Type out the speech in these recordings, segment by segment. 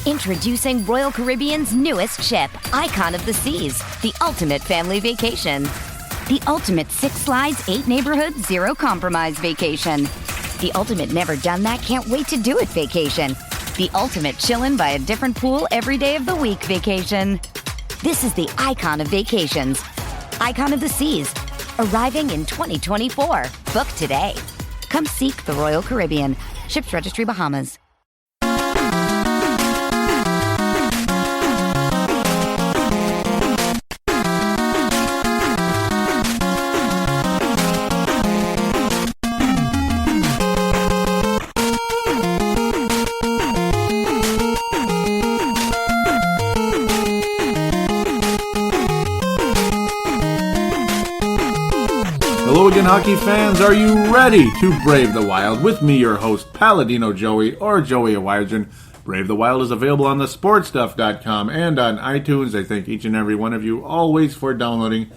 Introducing Royal Caribbean's newest ship, Icon of the Seas, the ultimate family vacation. The ultimate 6 slides, 8 neighborhoods, 0 compromise vacation. The ultimate never done that, can't wait to do it vacation. The ultimate chillin' by a different pool every day of the week vacation. This is the Icon of vacations. Icon of the Seas, arriving in 2024. Book today. Come seek the Royal Caribbean. Ships Registry, Bahamas. Hello again, hockey fans. Are you ready to brave the wild? With me, your host, Paladino Joey, or Joey Awajan. Brave the Wild is available on thesportstuff.com and on iTunes. I thank each and every one of you always for downloading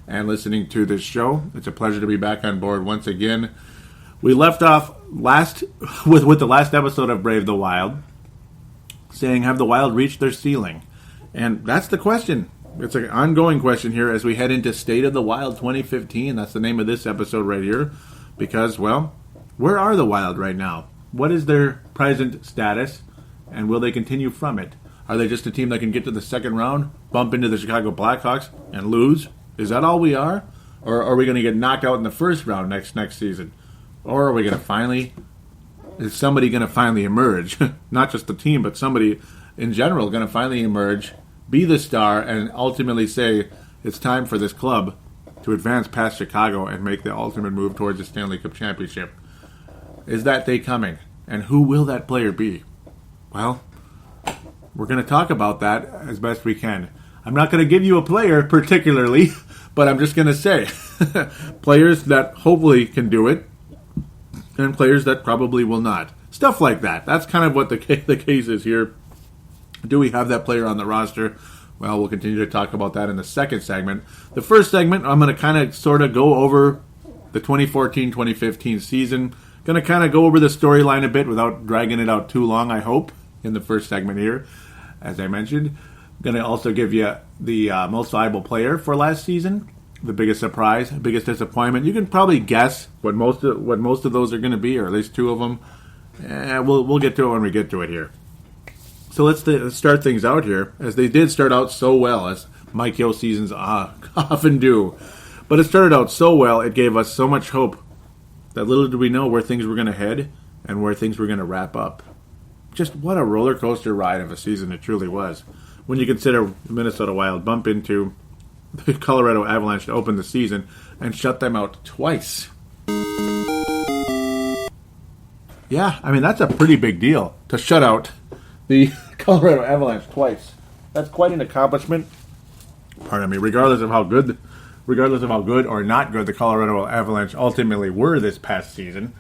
and listening to this show. It's a pleasure to be back on board once again. We left off with the last episode of Brave the Wild, saying, have the Wild reached their ceiling? And that's the question. It's an ongoing question here as we head into State of the Wild 2015. That's the name of this episode right here. Because, well, where are the Wild right now? What is their present status? And will they continue from it? Are they just a team that can get to the second round, bump into the Chicago Blackhawks, and lose? Is that all we are? Or are we going to get knocked out in the first round next season? Or are we going to finally... Is somebody going to finally emerge? Not just the team, but somebody in general going to finally emerge, be the star, and ultimately say it's time for this club to advance past Chicago and make the ultimate move towards the Stanley Cup Championship. Is that day coming? And who will that player be? Well, we're going to talk about that as best we can. I'm not going to give you a player particularly, but I'm just going to say players that hopefully can do it and players that probably will not. Stuff like that. That's kind of what the case is here. Do we have that player on the roster? Well, we'll continue to talk about that in the second segment. The first segment, I'm going to kind of sort of go over the 2014-2015 season. Going to kind of go over the storyline a bit without dragging it out too long, I hope, in the first segment here. As I mentioned, going to also give you the most valuable player for last season, the biggest surprise, biggest disappointment. You can probably guess what most of those are going to be, or at least two of them. We'll get to it when we get to it here. So let's start things out here, as they did start out so well, as Mike Yeo seasons often do. But it started out so well, it gave us so much hope that little did we know where things were going to head and where things were going to wrap up. Just what a roller coaster ride of a season it truly was. When you consider the Minnesota Wild bump into the Colorado Avalanche to open the season and shut them out twice. Yeah, I mean, that's a pretty big deal to shut out the Colorado Avalanche twice. That's quite an accomplishment. Pardon me. Regardless of how good or not good the Colorado Avalanche ultimately were this past season,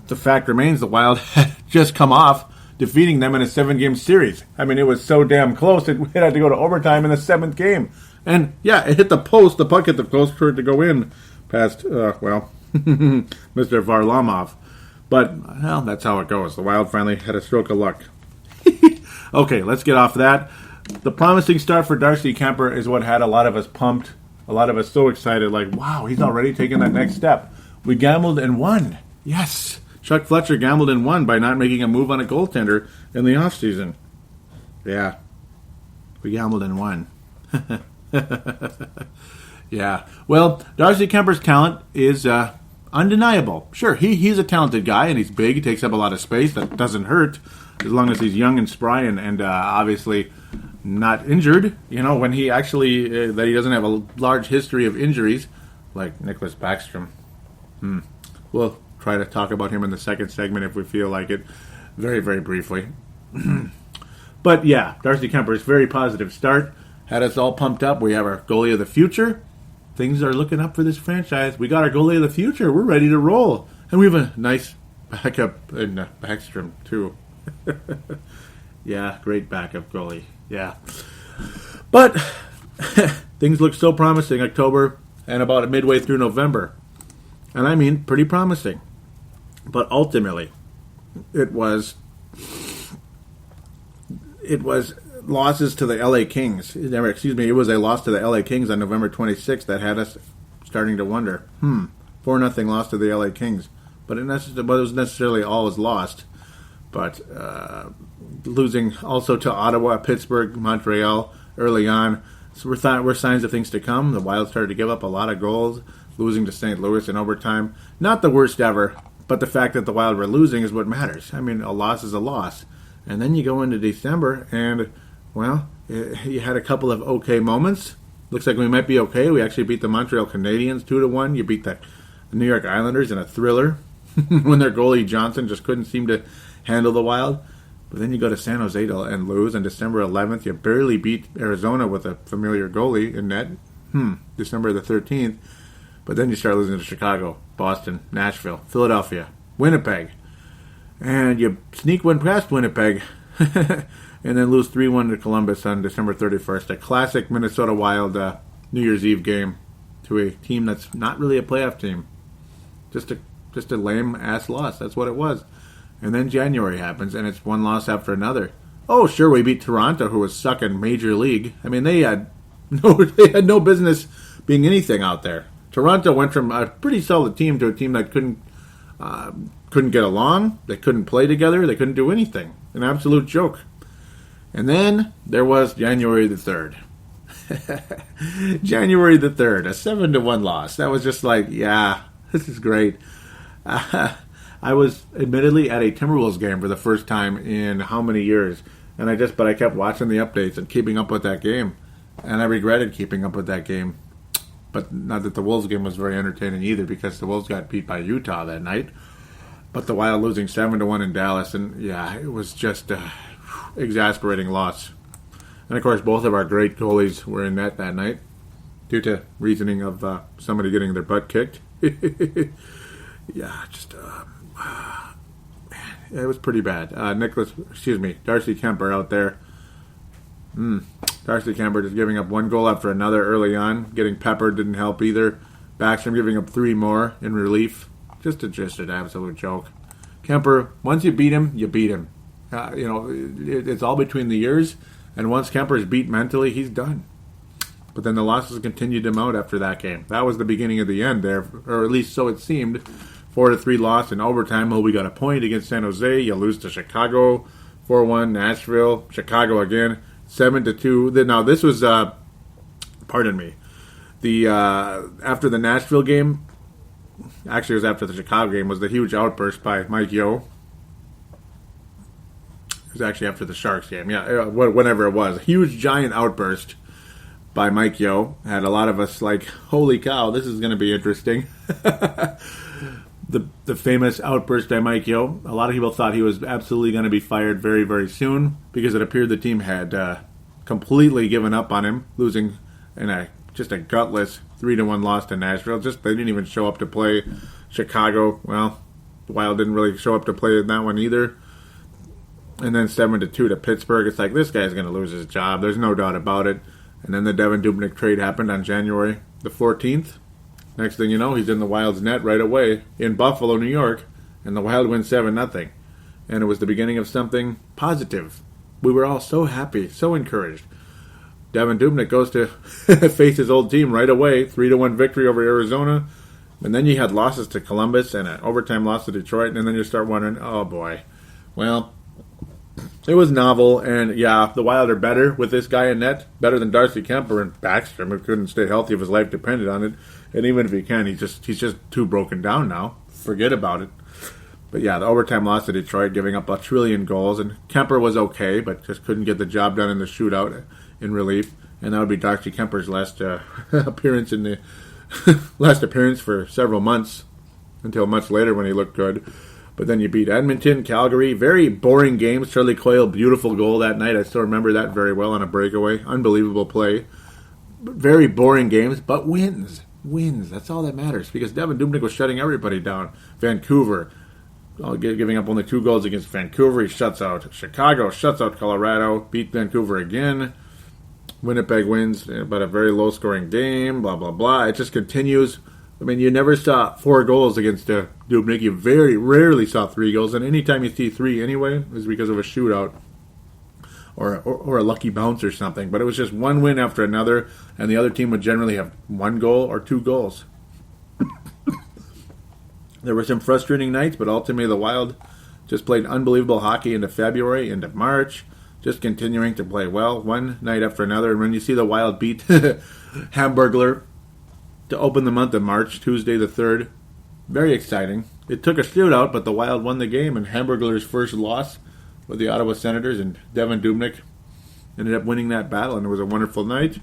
the fact remains the Wild had just come off defeating them in a 7-game series. I mean, it was so damn close it had to go to overtime in the 7th game. And yeah, it hit the post. The puck hit the post for it to go in past Mr. Varlamov. But well, that's how it goes. The Wild finally had a stroke of luck. Okay, let's get off that. The promising start for Darcy Kuemper is what had a lot of us pumped, a lot of us so excited, like, wow, he's already taking that next step. We gambled and won. Yes, Chuck Fletcher gambled and won by not making a move on a goaltender in the offseason. Yeah, we gambled and won. Yeah, well, Darcy Kuemper's talent is undeniable. Sure, he's a talented guy, and he's big. He takes up a lot of space. That doesn't hurt, as long as he's young and spry and obviously not injured. You know, when he actually, that he doesn't have a large history of injuries, like Nicholas Backstrom. We'll try to talk about him in the second segment if we feel like it, very, very briefly. But yeah, Darcy Kuemper's very positive start had us all pumped up. We have our goalie of the future. Things are looking up for this franchise. We got our goalie of the future. We're ready to roll. And we have a nice backup in Backstrom, too. Yeah, great backup goalie. Yeah. But things look so promising October and about midway through November. And I mean, pretty promising. But ultimately, it was it was losses to the LA Kings. It was a loss to the LA Kings on November 26th that had us starting to wonder, 4-0 loss to the LA Kings. But it was necessarily always lost. But losing also to Ottawa, Pittsburgh, Montreal early on, so we're signs of things to come. The Wild started to give up a lot of goals, losing to St. Louis in overtime. Not the worst ever, but the fact that the Wild were losing is what matters. I mean, a loss is a loss. And then you go into December, and, well, you had a couple of okay moments. Looks like we might be okay. We actually beat the Montreal Canadiens 2-1. You beat the New York Islanders in a thriller when their goalie Johnson just couldn't seem to handle the Wild. But then you go to San Jose and lose. On December 11th, you barely beat Arizona with a familiar goalie in net. December the 13th. But then you start losing to Chicago, Boston, Nashville, Philadelphia, Winnipeg. And you sneak one past Winnipeg and then lose 3-1 to Columbus on December 31st. A classic Minnesota Wild New Year's Eve game to a team that's not really a playoff team. Just a lame-ass loss. That's what it was. And then January happens, and it's one loss after another. Oh, sure, we beat Toronto, who was sucking Major League. I mean, they had no business being anything out there. Toronto went from a pretty solid team to a team that couldn't get along. They couldn't play together. They couldn't do anything. An absolute joke. And then there was January the 3rd. January the 3rd, a 7-1 loss. That was just like, yeah, this is great. I was admittedly at a Timberwolves game for the first time in how many years, but I kept watching the updates and keeping up with that game, and I regretted keeping up with that game. But not that the Wolves game was very entertaining either, because the Wolves got beat by Utah that night. But the Wild losing 7-1 in Dallas, and yeah, it was just an exasperating loss. And of course, both of our great goalies were in net that night, due to reasoning of somebody getting their butt kicked. Yeah, just man, it was pretty bad. Darcy Kemper out there. Darcy Kemper just giving up one goal after another early on. Getting peppered didn't help either. Backstrom giving up 3 more in relief. Just an absolute joke. Kemper, once you beat him, you beat him. It's all between the years. And once Kemper's beat mentally, he's done. But then the losses continued to mount after that game. That was the beginning of the end there, or at least so it seemed. 4-3 loss in overtime. Well, we got a point against San Jose. You lose to Chicago. 4-1, Nashville. Chicago again. 7-2. Now, this was, pardon me, after the Nashville game, actually it was after the Chicago game, was the huge outburst by Mike Yeo. It was actually after the Sharks game. Yeah, whenever it was. A huge, giant outburst by Mike Yeo. Had a lot of us like, holy cow, this is going to be interesting. The famous outburst by Mike Yeo. A lot of people thought he was absolutely going to be fired very, very soon, because it appeared the team had completely given up on him, losing in just a gutless 3-1 loss to Nashville. They didn't even show up to play Chicago. Well, the Wild didn't really show up to play in that one either. And then 7-2 to Pittsburgh. It's like, this guy's going to lose his job. There's no doubt about it. And then the Devan Dubnyk trade happened on January the 14th. Next thing you know, he's in the Wild's net right away in Buffalo, New York, and the Wild win 7-0. And it was the beginning of something positive. We were all so happy, so encouraged. Devan Dubnyk goes to face his old team right away, 3-1 victory over Arizona. And then you had losses to Columbus and an overtime loss to Detroit, and then you start wondering, oh boy. Well, it was novel, and yeah, the Wild are better with this guy in net, better than Darcy Kemper and Backstrom, who couldn't stay healthy if his life depended on it. And even if he can, he's just too broken down now. Forget about it. But yeah, the overtime loss to Detroit, giving up 1 trillion goals, and Kemper was okay, but just couldn't get the job done in the shootout in relief. And that would be Darcy Kemper's last appearance last appearance for several months, until much later when he looked good. But then you beat Edmonton, Calgary. Very boring games. Charlie Coyle, beautiful goal that night. I still remember that very well on a breakaway. Unbelievable play. Very boring games, but wins. Wins. That's all that matters, because Devan Dubnyk was shutting everybody down. Vancouver, giving up only 2 goals against Vancouver. He shuts out Chicago, shuts out Colorado, beat Vancouver again. Winnipeg wins, but a very low-scoring game, blah, blah, blah. It just continues. I mean, you never saw 4 goals against Dubnyk. You very rarely saw 3 goals, and anytime you see 3 anyway, is because of a shootout. or a lucky bounce or something. But it was just one win after another, and the other team would generally have one goal or two goals. There were some frustrating nights, but ultimately the Wild just played unbelievable hockey into February, into March, just continuing to play well one night after another. And when you see the Wild beat Hamburglar to open the month of March, Tuesday the 3rd, very exciting. It took a shootout, but the Wild won the game, and Hamburglar's first loss with the Ottawa Senators, and Devan Dubnyk ended up winning that battle, and it was a wonderful night.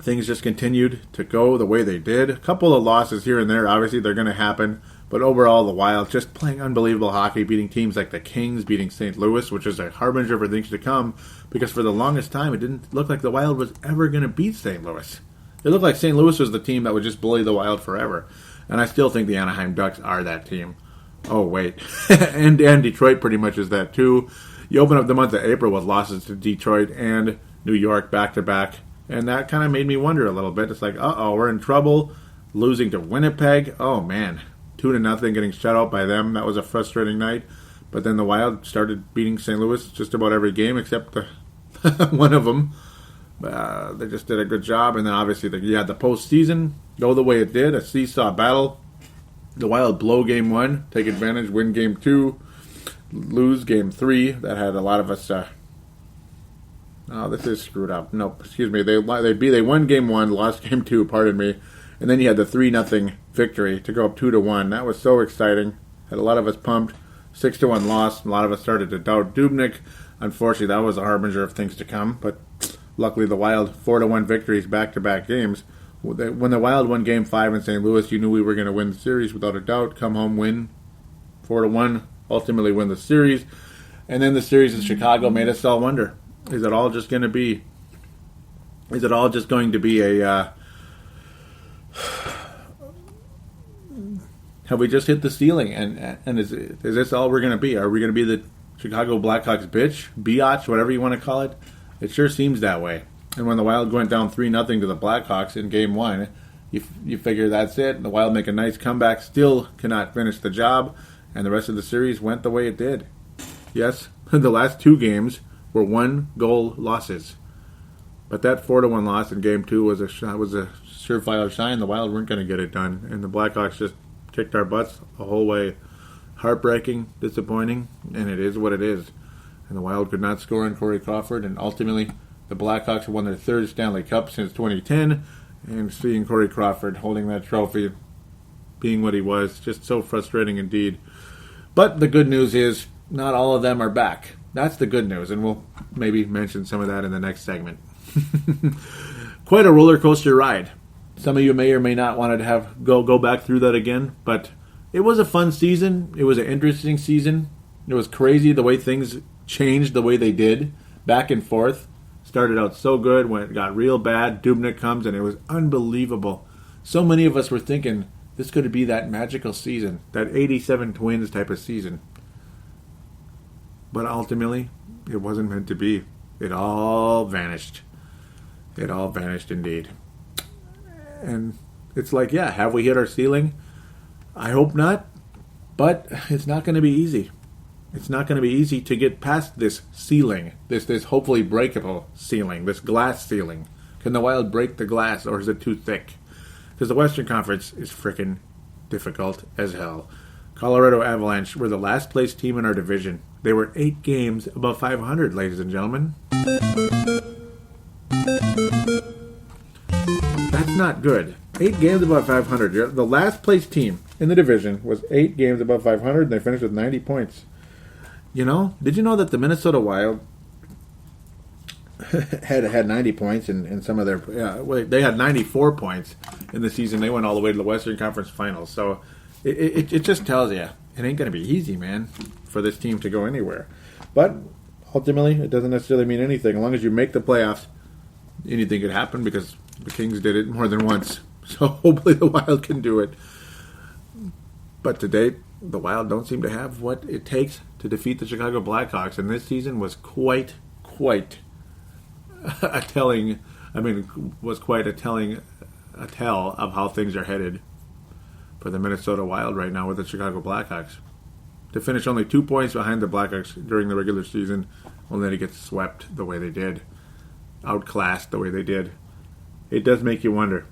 Things just continued to go the way they did. A couple of losses here and there, obviously they're going to happen, but overall the Wild just playing unbelievable hockey, beating teams like the Kings, beating St. Louis, which is a harbinger for things to come, because for the longest time it didn't look like the Wild was ever going to beat St. Louis. It looked like St. Louis was the team that would just bully the Wild forever. And I still think the Anaheim Ducks are that team. Oh, wait. and Detroit pretty much is that, too. You open up the month of April with losses to Detroit and New York back-to-back. And that kind of made me wonder a little bit. It's like, uh-oh, we're in trouble. Losing to Winnipeg. Oh, man. 2-0, getting shut out by them. That was a frustrating night. But then the Wild started beating St. Louis just about every game except one of them. They just did a good job. And then obviously you had the postseason go the way it did, a seesaw battle. The Wild blow game 1, take advantage, win game 2, lose game 3. That had a lot of us. This is screwed up. No, excuse me. They won game 1, lost game 2. Pardon me. And then you had the 3-0 victory to go up 2-1. That was so exciting. Had a lot of us pumped. 6-1 loss. A lot of us started to doubt Dubnyk. Unfortunately, that was a harbinger of things to come. But luckily, the Wild 4-1 victories back-to-back games. When the Wild won Game 5 in St. Louis, you knew we were going to win the series without a doubt. Come home, win 4-1, ultimately win the series. And then the series in Chicago made us all wonder, is it all just going to be a... have we just hit the ceiling? And is this all we're going to be? Are we going to be the Chicago Blackhawks biatch, whatever you want to call it? It sure seems that way. And when the Wild went down 3-0 to the Blackhawks in Game 1, you figure that's it. The Wild make a nice comeback, still cannot finish the job, and the rest of the series went the way it did. Yes, the last 2 games were 1-goal losses. But that 4-1 loss in Game 2 was a surefire sign the Wild weren't going to get it done, and the Blackhawks just kicked our butts the whole way. Heartbreaking, disappointing, and it is what it is. And the Wild could not score on Corey Crawford, and ultimately the Blackhawks won their 3rd Stanley Cup since 2010, and seeing Corey Crawford holding that trophy, being what he was, just so frustrating indeed. But the good news is, not all of them are back. That's the good news, and we'll maybe mention some of that in the next segment. Quite a roller coaster ride. Some of you may or may not want to have go back through that again, but it was a fun season. It was an interesting season. It was crazy the way things changed the way they did, back and forth. Started out so good, when it got real bad, Dubnyk comes, and it was unbelievable. So many of us were thinking this could be that magical season, that 87 Twins type of season. But ultimately, it wasn't meant to be. It all vanished. It all vanished indeed. And it's like, yeah, have we hit our ceiling? I hope not, but it's not going to be easy. It's not going to be easy to get past this ceiling, this hopefully breakable ceiling, this glass ceiling. Can the Wild break the glass, or is it too thick? Because the Western Conference is frickin' difficult as hell. Colorado Avalanche were the last place team in our division. They were 8 games above 500, ladies and gentlemen. That's not good. 8 games above 500. The last place team in the division was 8 games above 500, and they finished with 90 points. You know, did you know that the Minnesota Wild had 90 points in some of their... they had 94 points in the season. They went all the way to the Western Conference Finals. So it just tells you it ain't going to be easy, man, for this team to go anywhere. But ultimately, it doesn't necessarily mean anything. As long as you make the playoffs, anything could happen because the Kings did it more than once. So hopefully the Wild can do it. But to date, the Wild don't seem to have what it takes to defeat the Chicago Blackhawks, and this season was quite a telling. A tell of how things are headed for the Minnesota Wild right now with the Chicago Blackhawks. to finish only 2 points behind the Blackhawks during the regular season, only to get swept the way they did, outclassed the way they did. It does make you wonder,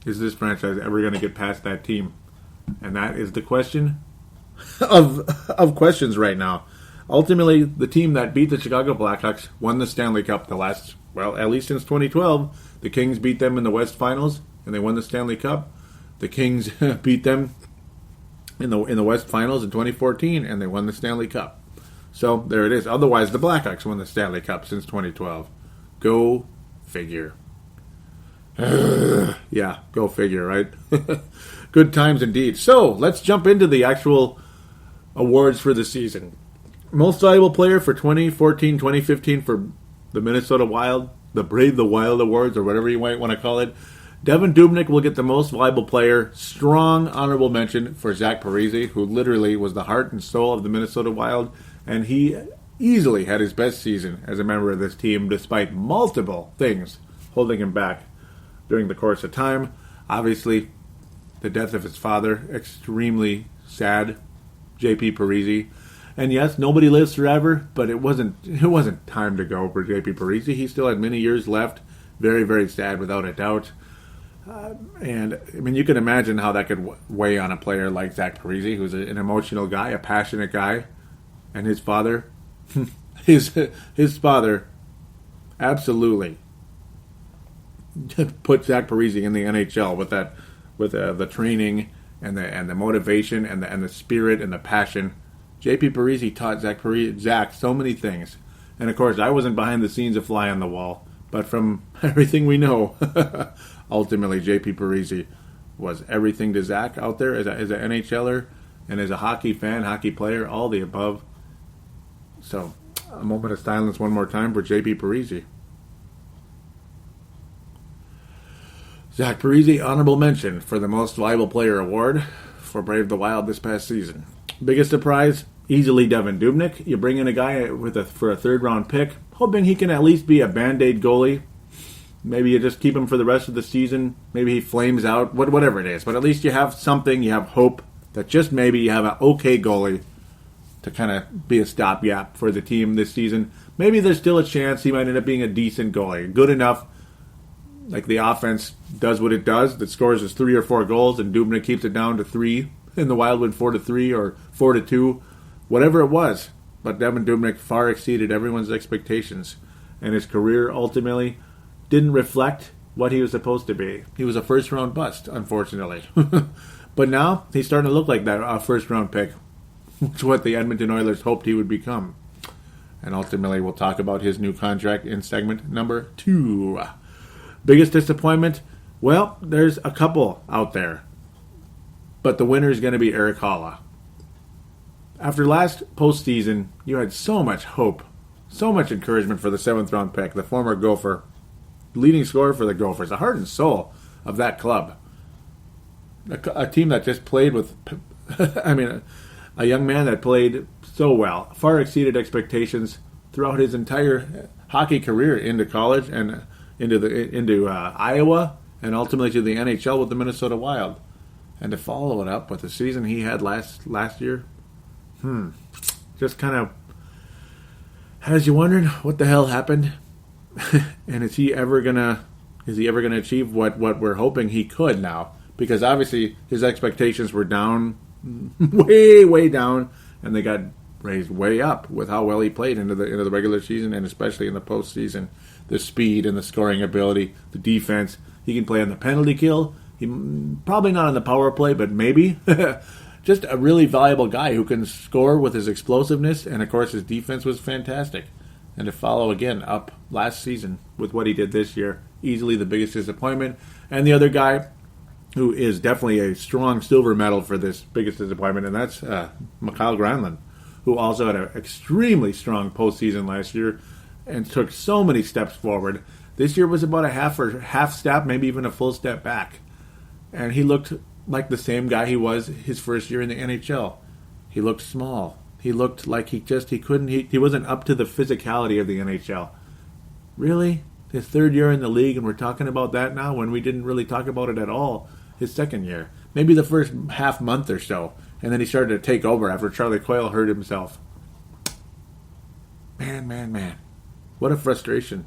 is this franchise ever going to get past that team? And that is the question of questions right now. Ultimately, the team that beat the Chicago Blackhawks won the Stanley Cup the last, well, at least since 2012. The Kings beat them in the West Finals, and they won the Stanley Cup. The Kings beat them in the West Finals in 2014, and they won the Stanley Cup. So, there it is. Otherwise, the Blackhawks won the Stanley Cup since 2012. Go figure. Yeah, go figure, right? Good times indeed. So, let's jump into the actual awards for the season. Most valuable player for 2014-2015 for the Minnesota Wild, the Brave the Wild Awards, or whatever you might want to call it. Devan Dubnyk will get the most valuable player. Strong honorable mention for Zach Parise, who literally was the heart and soul of the Minnesota Wild, and he easily had his best season as a member of this team, despite multiple things holding him back during the course of time. Obviously, the death of his father, extremely sad. J.P. Parise. And yes, nobody lives forever, but it wasn't time to go for J.P. Parise. He still had many years left. Very, very sad, without a doubt. And, I mean, you can imagine how that could weigh on a player like Zach Parise, who's an emotional guy, a passionate guy. And his father, his father absolutely put Zach Parise in the NHL with the training and the motivation and the spirit and the passion. J.P. Parise taught Zach so many things. And of course, I wasn't behind the scenes of Fly on the Wall, but from everything we know, ultimately J.P. Parise was everything to Zach out there as an NHLer and as a hockey fan, hockey player, all the above. So, a moment of silence one more time for J.P. Parise. Zach Parise, honorable mention for the Most Valuable Player award for Brave the Wild this past season. Biggest surprise, easily Devan Dubnyk. You bring in a guy for a third-round pick, hoping he can at least be a Band-Aid goalie. Maybe you just keep him for the rest of the season. Maybe he flames out, whatever it is. But at least you have something, you have hope that just maybe you have an okay goalie to kind of be a stopgap for the team this season. Maybe there's still a chance he might end up being a decent goalie. Good enough, like the offense does what it does, that scores us 3 or 4 goals, and Dubnyk keeps it down to 3. And the Wild win 4-3 or 4-2, whatever it was. But Devan Dubnyk far exceeded everyone's expectations, and his career ultimately didn't reflect what he was supposed to be. He was a first-round bust, unfortunately. But now he's starting to look like that first-round pick, which is what the Edmonton Oilers hoped he would become. And ultimately, we'll talk about his new contract in segment number 2. Biggest disappointment? Well, there's a couple out there. But the winner is going to be Erik Haula. After last postseason, you had so much hope, so much encouragement for the 7th-round pick, the former Gopher, leading scorer for the Gophers, the heart and soul of that club. A team that just played with, a young man that played so well, far exceeded expectations throughout his entire hockey career into college and into Iowa and ultimately to the NHL with the Minnesota Wild. And to follow it up with the season he had last year, just kind of has you wondering what the hell happened, and is he ever gonna achieve what we're hoping he could now? Because obviously his expectations were down, way down, and they got raised way up with how well he played into the regular season and especially in the postseason. The speed and the scoring ability, the defense. He can play on the penalty kill. He probably not on the power play, but maybe. Just a really valuable guy who can score with his explosiveness, and of course his defense was fantastic. And to follow again up last season with what he did this year, easily the biggest disappointment. And the other guy who is definitely a strong silver medal for this biggest disappointment, and that's Mikael Granlund, who also had an extremely strong postseason last year and took so many steps forward. This year was about a half step, maybe even a full step back. And he looked like the same guy he was his first year in the NHL. He looked small. He looked like he wasn't up to the physicality of the NHL. Really? His 3rd year in the league, and we're talking about that now when we didn't really talk about it at all his 2nd year. Maybe the first half month or so. And then he started to take over after Charlie Coyle hurt himself. Man. What a frustration.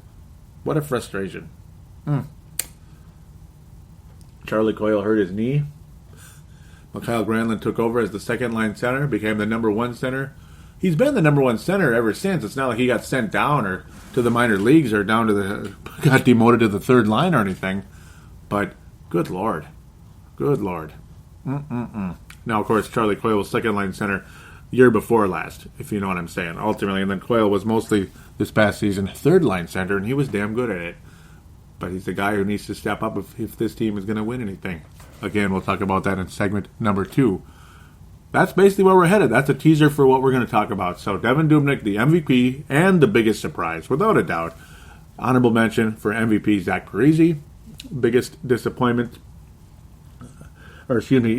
Charlie Coyle hurt his knee. Mikael Granlund took over as the second-line center, became the number one center. He's been the number one center ever since. It's not like he got sent down or to the minor leagues or got demoted to the third line or anything. But good Lord. Now, of course, Charlie Coyle was second-line center year before last, if you know what I'm saying, ultimately. And then Coyle was mostly, this past season, third-line center, and he was damn good at it. But he's the guy who needs to step up if this team is going to win anything. Again, we'll talk about that in segment number 2. That's basically where we're headed. That's a teaser for what we're going to talk about. So, Devan Dubnyk, the MVP, and the biggest surprise, without a doubt. Honorable mention for MVP, Zach Parise. Biggest disappointment was Erik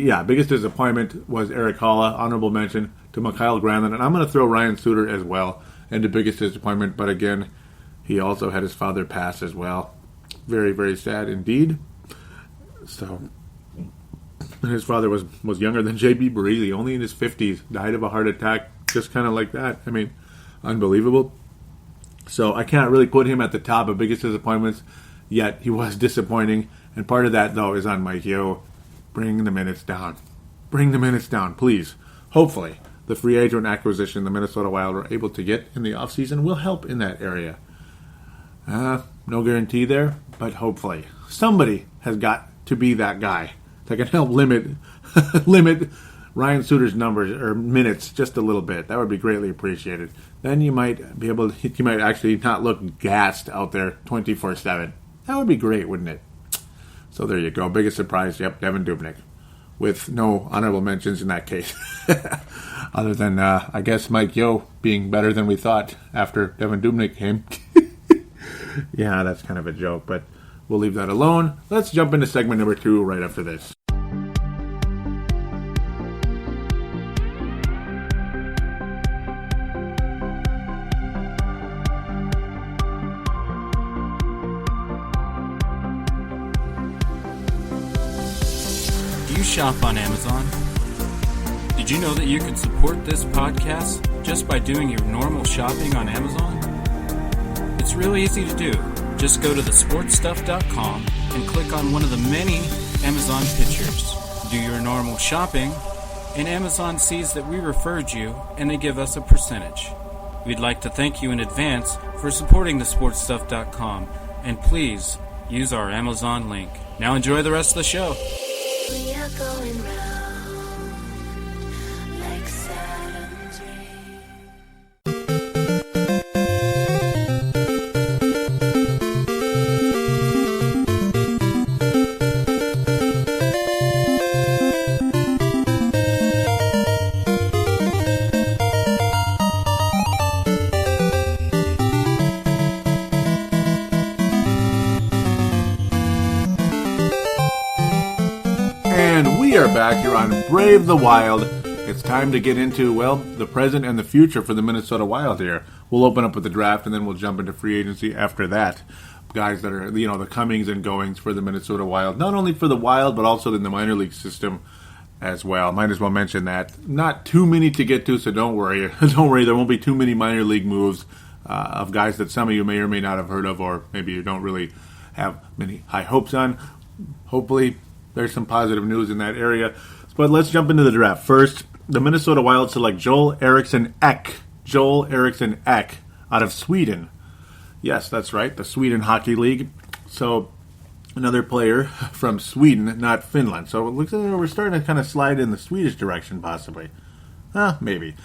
Haula. Honorable mention to Mikael Granlund. And I'm going to throw Ryan Suter as well into biggest disappointment. But again, he also had his father pass as well. Very, very sad indeed. So, his father was younger than J.B. Parise, only in his 50s, died of a heart attack, just kind of like that. I mean, unbelievable. So I can't really put him at the top of biggest disappointments, yet he was disappointing. And part of that, though, is on Mike Yeo. Bring the minutes down, please. Hopefully, the free agent acquisition the Minnesota Wild were able to get in the offseason will help in that area. No guarantee there, but hopefully. Somebody has got to be that guy that can help limit Ryan Suter's numbers or minutes just a little bit. That would be greatly appreciated. Then you might actually not look gassed out there 24/7. That would be great, wouldn't it? So there you go. Biggest surprise, yep, Devan Dubnyk. With no honorable mentions in that case. Other than, I guess, Mike Yeo being better than we thought after Devan Dubnyk came. Yeah, that's kind of a joke, but we'll leave that alone. Let's jump into segment number 2 right after this. Do you shop on Amazon? Did you know that you can support this podcast just by doing your normal shopping on Amazon? It's really easy to do. Just go to thesportstuff.com and click on one of the many Amazon pictures. Do your normal shopping, and Amazon sees that we referred you, and they give us a percentage. We'd like to thank you in advance for supporting thesportstuff.com, and please use our Amazon link. Now enjoy the rest of the show. We are going round like Saturn's ring. And we are back here on Brave the Wild. It's time to get into, well, the present and the future for the Minnesota Wild here. We'll open up with the draft, and then we'll jump into free agency after that. Guys that are, the comings and goings for the Minnesota Wild. Not only for the Wild, but also in the minor league system as well. Might as well mention that. Not too many to get to, so don't worry. Don't worry, there won't be too many minor league moves of guys that some of you may or may not have heard of, or maybe you don't really have many high hopes on. Hopefully, there's some positive news in that area. But let's jump into the draft. First, the Minnesota Wild select Joel Eriksson Ek. Joel Eriksson Ek out of Sweden. Yes, that's right, the Sweden Hockey League. So, another player from Sweden, not Finland. So, it looks like we're starting to kind of slide in the Swedish direction, possibly. Maybe.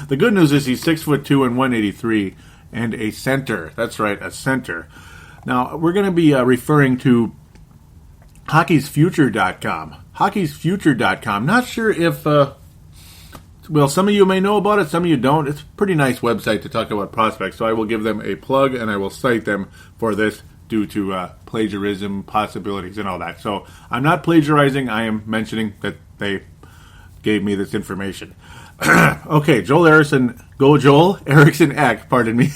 The good news is he's 6'2" and 183, and a center. That's right, a center. Now, we're going to be referring to Hockey'sFuture.com. Hockey'sFuture.com. Not sure if, some of you may know about it, some of you don't. It's a pretty nice website to talk about prospects, so I will give them a plug, and I will cite them for this due to plagiarism possibilities and all that. So I'm not plagiarizing. I am mentioning that they gave me this information. Okay, Joel Eriksson Ek, pardon me.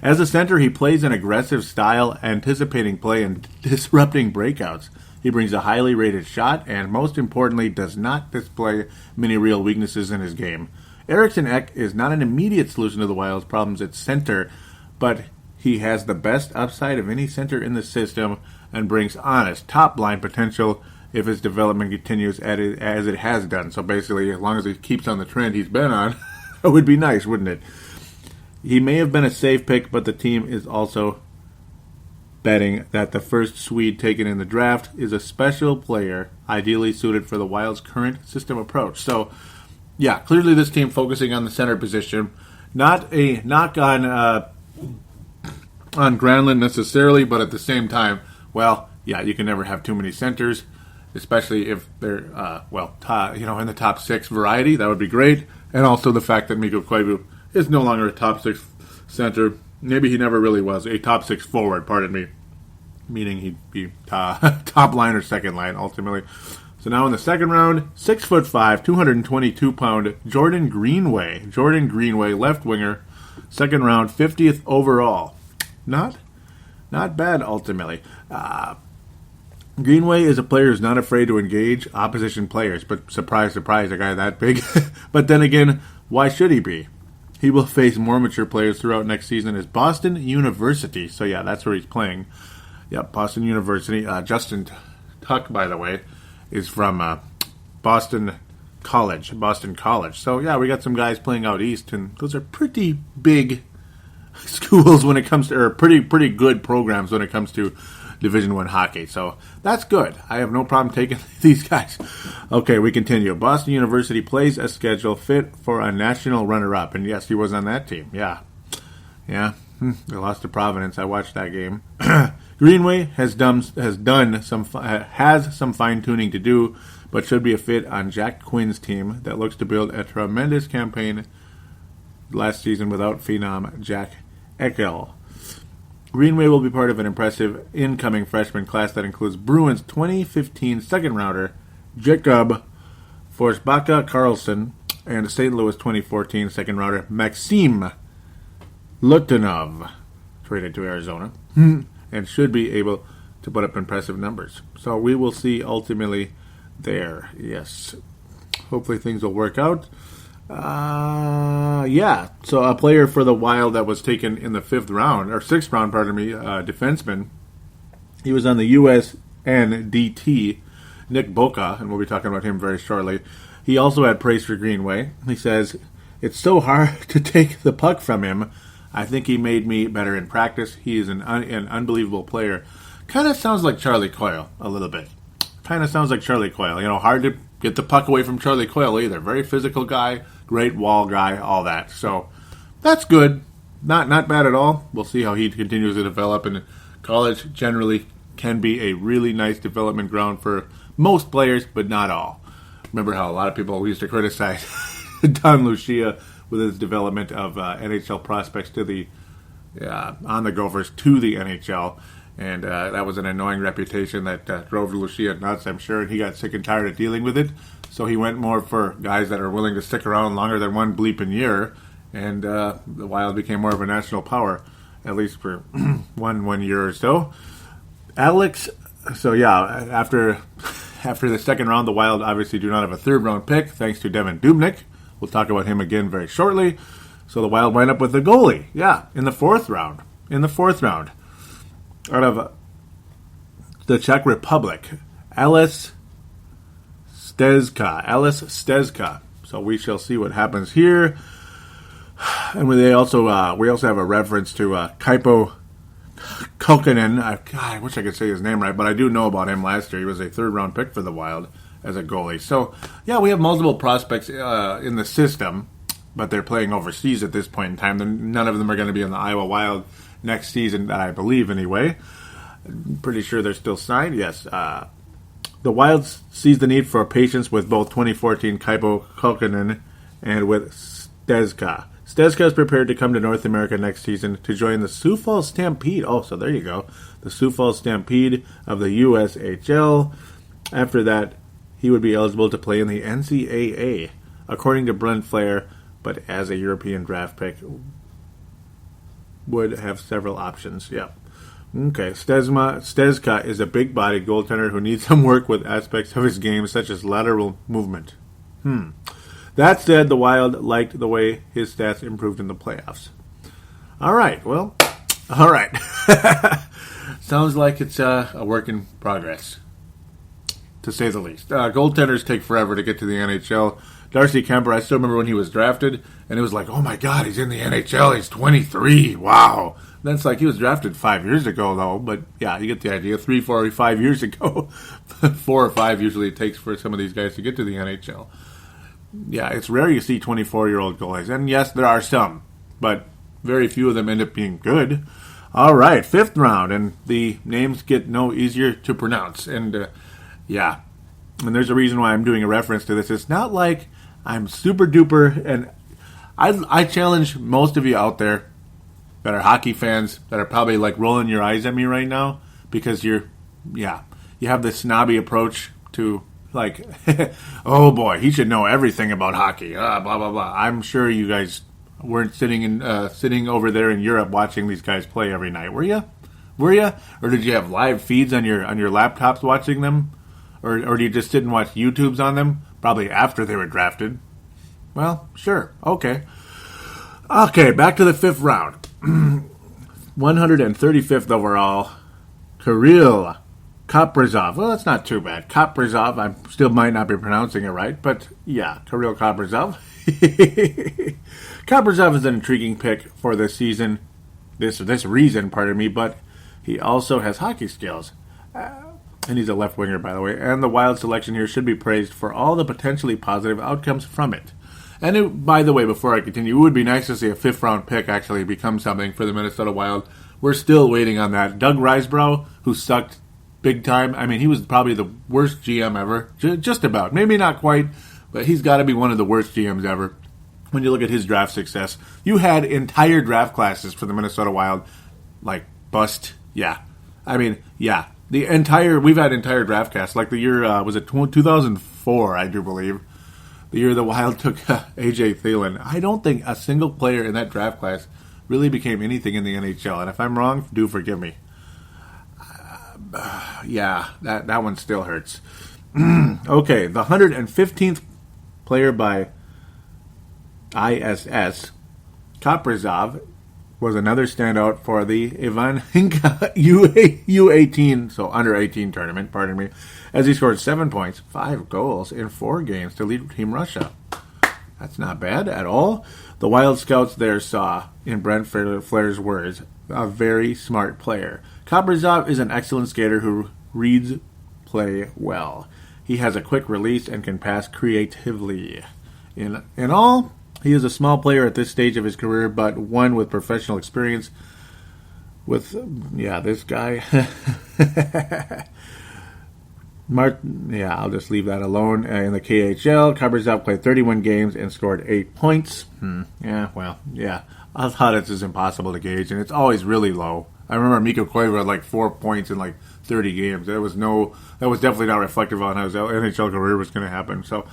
As a center, he plays an aggressive style, anticipating play and disrupting breakouts. He brings a highly rated shot and, most importantly, does not display many real weaknesses in his game. Eriksson Ek is not an immediate solution to the Wild's problems at center, but he has the best upside of any center in the system and brings honest top-line potential if his development continues as it has done. So basically, as long as he keeps on the trend he's been on, it would be nice, wouldn't it? He may have been a safe pick, but the team is also betting that the first Swede taken in the draft is a special player, ideally suited for the Wild's current system approach. So, yeah, clearly this team focusing on the center position. Not a knock on Granlund necessarily, but at the same time, well, yeah, you can never have too many centers, especially if they're, in the top 6 variety. That would be great. And also the fact that Mikko Koivu is no longer a top 6 center. Maybe he never really was a top 6 forward, pardon me, meaning he'd be top line or second line ultimately. So now in the second round, 6'5", 222-pound Jordan Greenway. Jordan Greenway, left winger, second round, 50th overall. Not bad ultimately. Greenway is a player who's not afraid to engage opposition players, but surprise, surprise, a guy that big. But then again, why should he be? He will face more mature players throughout next season as Boston University. So, yeah, that's where he's playing. Yep, Boston University. Justin Tuck, by the way, is from Boston College. So, yeah, we got some guys playing out east, and those are pretty big schools when it comes to, or pretty good programs when it comes to Division I hockey. So that's good. I have no problem taking these guys. Okay, we continue. Boston University plays a schedule fit for a national runner-up. And yes, he was on that team. Yeah. They lost to Providence. I watched that game. Greenway has some fine-tuning to do, but should be a fit on Jack Quinn's team that looks to build a tremendous campaign last season without phenom Jack Eichel. Greenway will be part of an impressive incoming freshman class that includes Bruins 2015 second-rounder Jacob Forsbacka-Karlsson and St. Louis 2014 second-rounder Maxim Lutanov, traded to Arizona, and should be able to put up impressive numbers. So we will see ultimately there. Yes. Hopefully things will work out. So a player for the Wild that was taken in the 6th round, defenseman. He was on the USNDT, Nick Boca, and we'll be talking about him very shortly. He also had praise for Greenway. He says, "It's so hard to take the puck from him. I think he made me better in practice. He is an unbelievable player." Kind of sounds like Charlie Coyle a little bit. Hard to get the puck away from Charlie Coyle either. Very physical guy, great wall guy, all that. So that's good. Not bad at all. We'll see how he continues to develop. And college generally can be a really nice development ground for most players, but not all. Remember how a lot of people used to criticize Don Lucia with his development of NHL prospects on the Gophers to the NHL. And that was an annoying reputation that drove Lucia nuts, I'm sure, and he got sick and tired of dealing with it. So he went more for guys that are willing to stick around longer than one bleeping year, and the Wild became more of a national power, at least for one year or so. After the second round, the Wild obviously do not have a third-round pick, thanks to Devin Dubnyk. We'll talk about him again very shortly. So the Wild wind up with the goalie, in the fourth round. Out of the Czech Republic, Ales Stezka. So we shall see what happens here. And we also have a reference to Kaipo Kokkonen. I wish I could say his name right, but I do know about him last year. He was a third-round pick for the Wild as a goalie. So, we have multiple prospects in the system, but they're playing overseas at this point in time. None of them are going to be in the Iowa Wild next season, I believe, anyway. I'm pretty sure they're still signed. Yes. The Wild sees the need for patience with both 2014 Kaipo Kokkonen and with Stezka. Stezka is prepared to come to North America next season to join the Sioux Falls Stampede. Oh, so there you go. The Sioux Falls Stampede of the USHL. After that, he would be eligible to play in the NCAA, according to Brent Flair, but as a European draft pick, would have several options. Okay, Stezka is a big-bodied goaltender who needs some work with aspects of his game, such as lateral movement. That said, the Wild liked the way his stats improved in the playoffs. All right. Sounds like it's a work in progress, to say the least. Goaltenders take forever to get to the NHL. Darcy Kemper, I still remember when he was drafted, and it was like, oh my God, he's in the NHL. He's 23. Wow. Then it's like he was drafted 5 years ago, though. But yeah, you get the idea. 3, 4, 5 years ago. 4 or 5 usually it takes for some of these guys to get to the NHL. Yeah, it's rare you see 24-year-old goalies. And yes, there are some, but very few of them end up being good. All right, 5th round, and the names get no easier to pronounce. And yeah, and there's a reason why I'm doing a reference to this. It's not like I'm super duper, and I challenge most of you out there that are hockey fans that are probably like rolling your eyes at me right now because you have this snobby approach to like, oh boy, he should know everything about hockey, blah, blah, blah. I'm sure you guys weren't sitting over there in Europe watching these guys play every night, were you? Or did you have live feeds on your laptops watching them? Or do you just sit and watch YouTubes on them? Probably after they were drafted. Well, sure. Okay, back to the 5th round. 135th overall, Kirill Kaprizov. Well, that's not too bad. Kaprizov, I still might not be pronouncing it right, but yeah, Kirill Kaprizov. Kaprizov is an intriguing pick for this reason, but he also has hockey skills. And he's a left winger, by the way. And the Wild selection here should be praised for all the potentially positive outcomes from it. And by the way, before I continue, it would be nice to see a 5th round pick actually become something for the Minnesota Wild. We're still waiting on that. Doug Risebrough, who sucked big time. I mean, he was probably the worst GM ever. Just about. Maybe not quite, but he's got to be one of the worst GMs ever. When you look at his draft success, you had entire draft classes for the Minnesota Wild, like, bust. Yeah. I mean, yeah. We've had entire draft casts, like the year, was it 2004, I do believe. The year the Wild took A.J. Thielen. I don't think a single player in that draft class really became anything in the NHL. And if I'm wrong, do forgive me. Yeah, that one still hurts. Okay, the 115th player by ISS, Kaprizov, was another standout for the Ivan Hinka U18, so under 18 tournament, pardon me, as he scored 7 points, 5 goals in 4 games to lead Team Russia. That's not bad at all. The Wild scouts there saw, in Brent Flair's words, a very smart player. Kaprizov is an excellent skater who reads play well. He has a quick release and can pass creatively. In all, he is a small player at this stage of his career, but one with professional experience. This guy. I'll just leave that alone. In the KHL, Kaprizov played 31 games and scored 8 points. I thought it's just impossible to gauge, and it's always really low. I remember Mikko Koivu had like 4 points in like 30 games. That was definitely not reflective on how his NHL career was going to happen. So,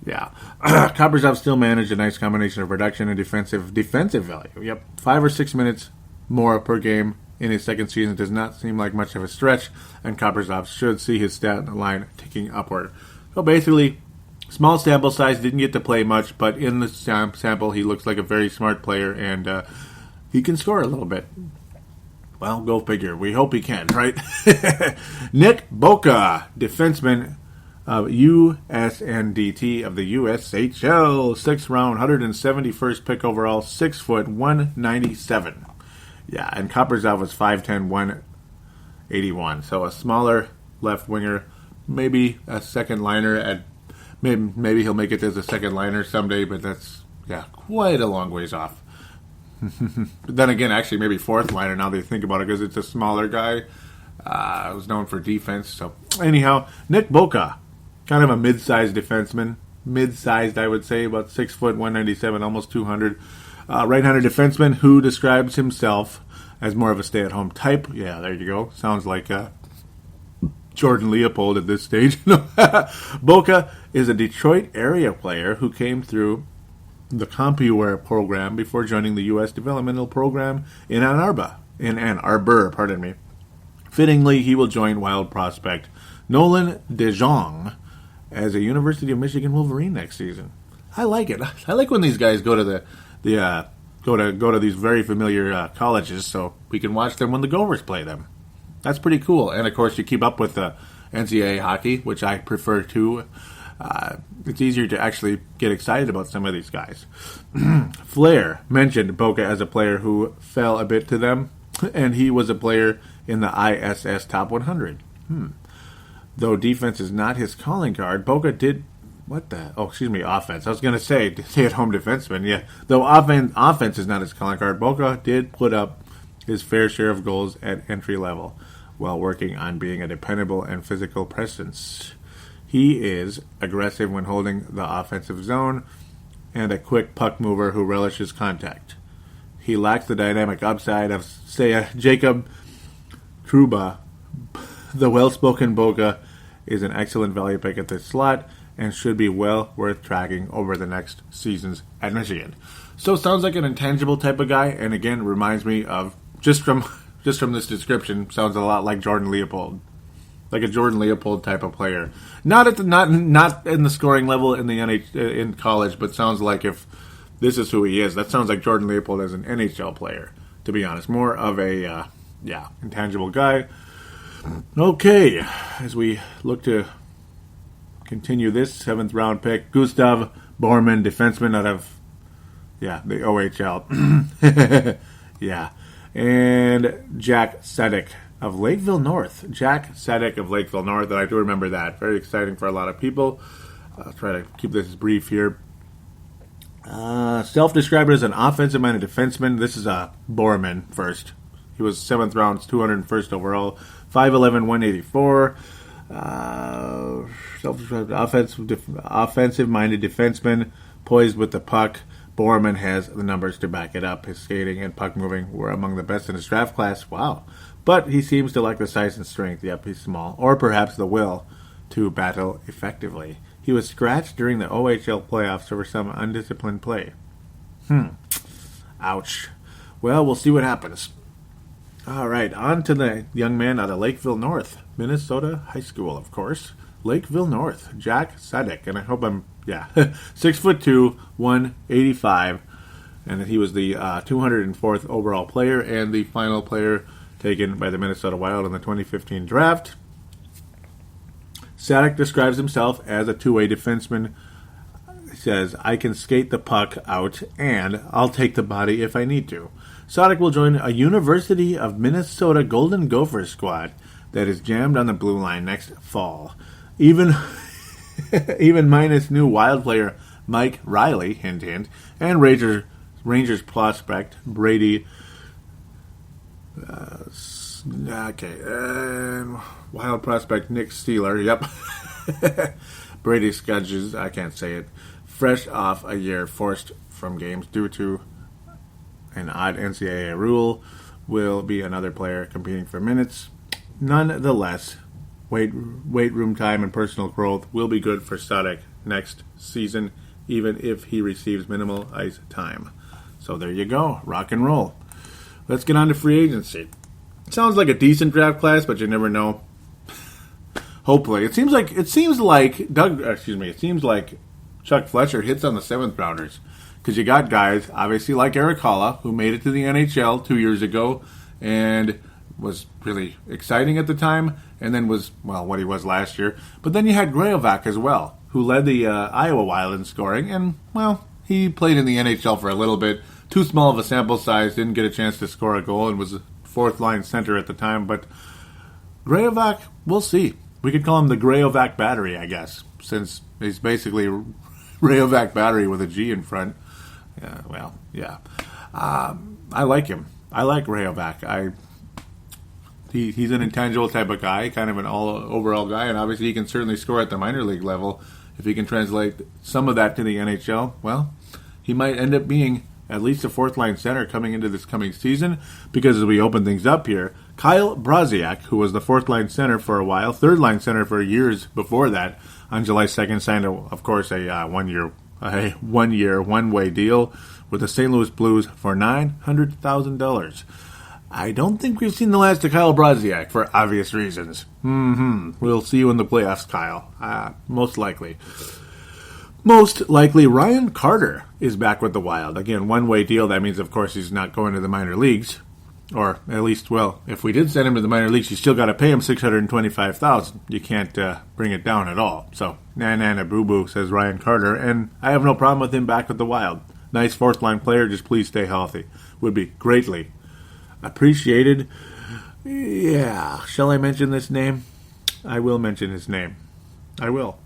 yeah. Kaprizov still managed a nice combination of production and defensive value. Yep. 5 or 6 minutes more per game in his second season does not seem like much of a stretch, and Kaprizov should see his stat line ticking upward. So basically, small sample size, didn't get to play much, but in the sample he looks like a very smart player, and he can score a little bit. Well, go figure. We hope he can, right? Nick Boca, defenseman of USNDT of the USHL, 6th round, 171st pick overall, 6 foot, 197. Yeah, and Kaprizov was 5'10", 181. So a smaller left winger, maybe a second liner. Maybe he'll make it as a second liner someday, but that's quite a long ways off. But then again, actually, maybe fourth liner now that you think about it, because it's a smaller guy. Was known for defense. So anyhow, Nick Boca, kind of a mid-sized defenseman. Mid-sized, I would say, about 6 foot, 197, almost 200. Right-handed defenseman who describes himself as more of a stay-at-home type. Yeah, there you go. Sounds like Jordan Leopold at this stage. Boca is a Detroit area player who came through the CompuWare program before joining the U.S. developmental program in Ann Arbor. Fittingly, he will join Wild prospect Nolan DeJong as a University of Michigan Wolverine next season. I like it. I like when these guys go to go to these very familiar colleges, so we can watch them when the Gophers play them. That's pretty cool. And of course, you keep up with the NCAA hockey, which I prefer to. It's easier to actually get excited about some of these guys. Flair mentioned Boca as a player who fell a bit to them, and he was a player in the ISS Top 100. Though defense is not his calling card, Boca did... offense. I was going to say stay-at-home defenseman. Yeah, though offense is not his calling card, Boca did put up his fair share of goals at entry level while working on being a dependable and physical presence. He is aggressive when holding the offensive zone and a quick puck mover who relishes contact. He lacks the dynamic upside of, say, Jacob Trouba. The well-spoken Boca is an excellent value pick at this slot and should be well worth tracking over the next seasons at Michigan. So sounds like an intangible type of guy, and again reminds me of just from this description, sounds a lot like Jordan Leopold. Like a Jordan Leopold type of player, not in the scoring level in the in college, but sounds like if this is who he is, that sounds like Jordan Leopold as an NHL player. To be honest, more of a intangible guy. Okay, as we look to continue this 7th round pick, Gustav Borman, defenseman out of the OHL, and Jack Sedek of Lakeville North. Jack Sedek of Lakeville North, and I do remember that. Very exciting for a lot of people. I'll try to keep this brief here. Self-described as an offensive-minded defenseman. This is Borman first. He was 7th round, 201st overall, 5'11", 184. Self-described offensive-minded defenseman, poised with the puck. Borman has the numbers to back it up. His skating and puck moving were among the best in his draft class. Wow. But he seems to lack the size and strength. Yep, he's small. Or perhaps the will to battle effectively. He was scratched during the OHL playoffs over some undisciplined play. Ouch. Well, we'll see what happens. All right, on to the young man out of Lakeville North, Minnesota High School, of course. Lakeville North, Jack Sedek, and I hope I'm 6'2", 185, and that he was the 204th overall player and the final player taken by the Minnesota Wild in the 2015 draft. Sedek describes himself as a two-way defenseman. He says, "I can skate the puck out, and I'll take the body if I need to." Sedek will join a University of Minnesota Golden Gophers squad that is jammed on the blue line next fall. Even minus new Wild player Mike Riley, hint hint, and Rangers prospect Brady. Wild prospect Nick Steeler. Yep. Brady Scudges. I can't say it. Fresh off a year forced from games due to an odd NCAA rule, will be another player competing for minutes. Nonetheless, weight room time and personal growth will be good for Sedek next season, even if he receives minimal ice time. So there you go, rock and roll. Let's get on to free agency. It sounds like a decent draft class, but you never know. Hopefully, it seems like Chuck Fletcher hits on the 7th rounders, because you got guys obviously like Eric Halla, who made it to the NHL 2 years ago and was really exciting at the time, and then was, what he was last year. But then you had Graovac as well, who led the Iowa Wild in scoring, and, he played in the NHL for a little bit. Too small of a sample size, didn't get a chance to score a goal, and was a 4th-line center at the time. But Graovac, we'll see. We could call him the Graovac Battery, I guess, since he's basically Rayovac Battery with a G in front. I like him. I like Rayovac. He's an intangible type of guy, kind of an overall guy, and obviously he can certainly score at the minor league level. If he can translate some of that to the NHL, he might end up being at least a 4th-line center coming into this coming season, because as we open things up here, Kyle Brodziak, who was the 4th-line center for a while, 3rd-line center for years before that, on July 2nd signed, of course, a one-year, one-way deal with the St. Louis Blues for $900,000. I don't think we've seen the last of Kyle Brodziak for obvious reasons. We'll see you in the playoffs, Kyle. Most likely. Most likely, Ryan Carter is back with the Wild. Again, one-way deal. That means, of course, he's not going to the minor leagues. Or at least, well, if we did send him to the minor leagues, you still got to pay him $625,000. You can't bring it down at all. So, na boo-boo, says Ryan Carter. And I have no problem with him back with the Wild. Nice fourth-line player. Just please stay healthy. Would be greatly appreciated. Yeah. Shall I mention this name? I will mention his name. I will.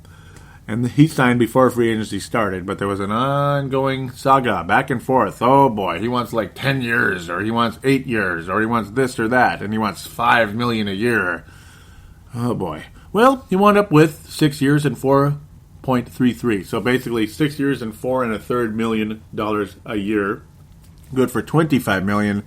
And he signed before free agency started, but there was an ongoing saga, back and forth. Oh boy, he wants like 10 years, or he wants 8 years, or he wants this or that, and he wants $5 million a year. Oh boy. Well, he wound up with 6 years and $4.33. So basically 6 years and $4.33 million a year. Good for $25 million.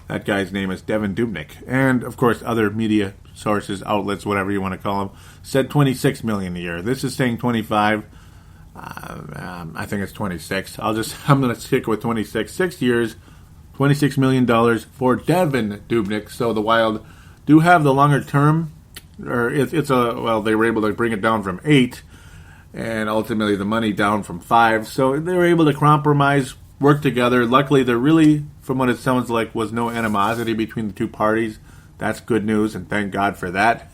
That guy's name is Devin Dubnyk. And of course, other media sources, outlets, whatever you want to call them, said $26 million a year. This is saying 25. I think it's 26. I'm going to stick with 26. 6 years, $26 million for Devin Dubnyk. So the Wild do have the longer term, or they were able to bring it down from 8, and ultimately the money down from 5. So they were able to compromise, work together. Luckily, there really, from what it sounds like, was no animosity between the two parties. That's good news, and thank God for that.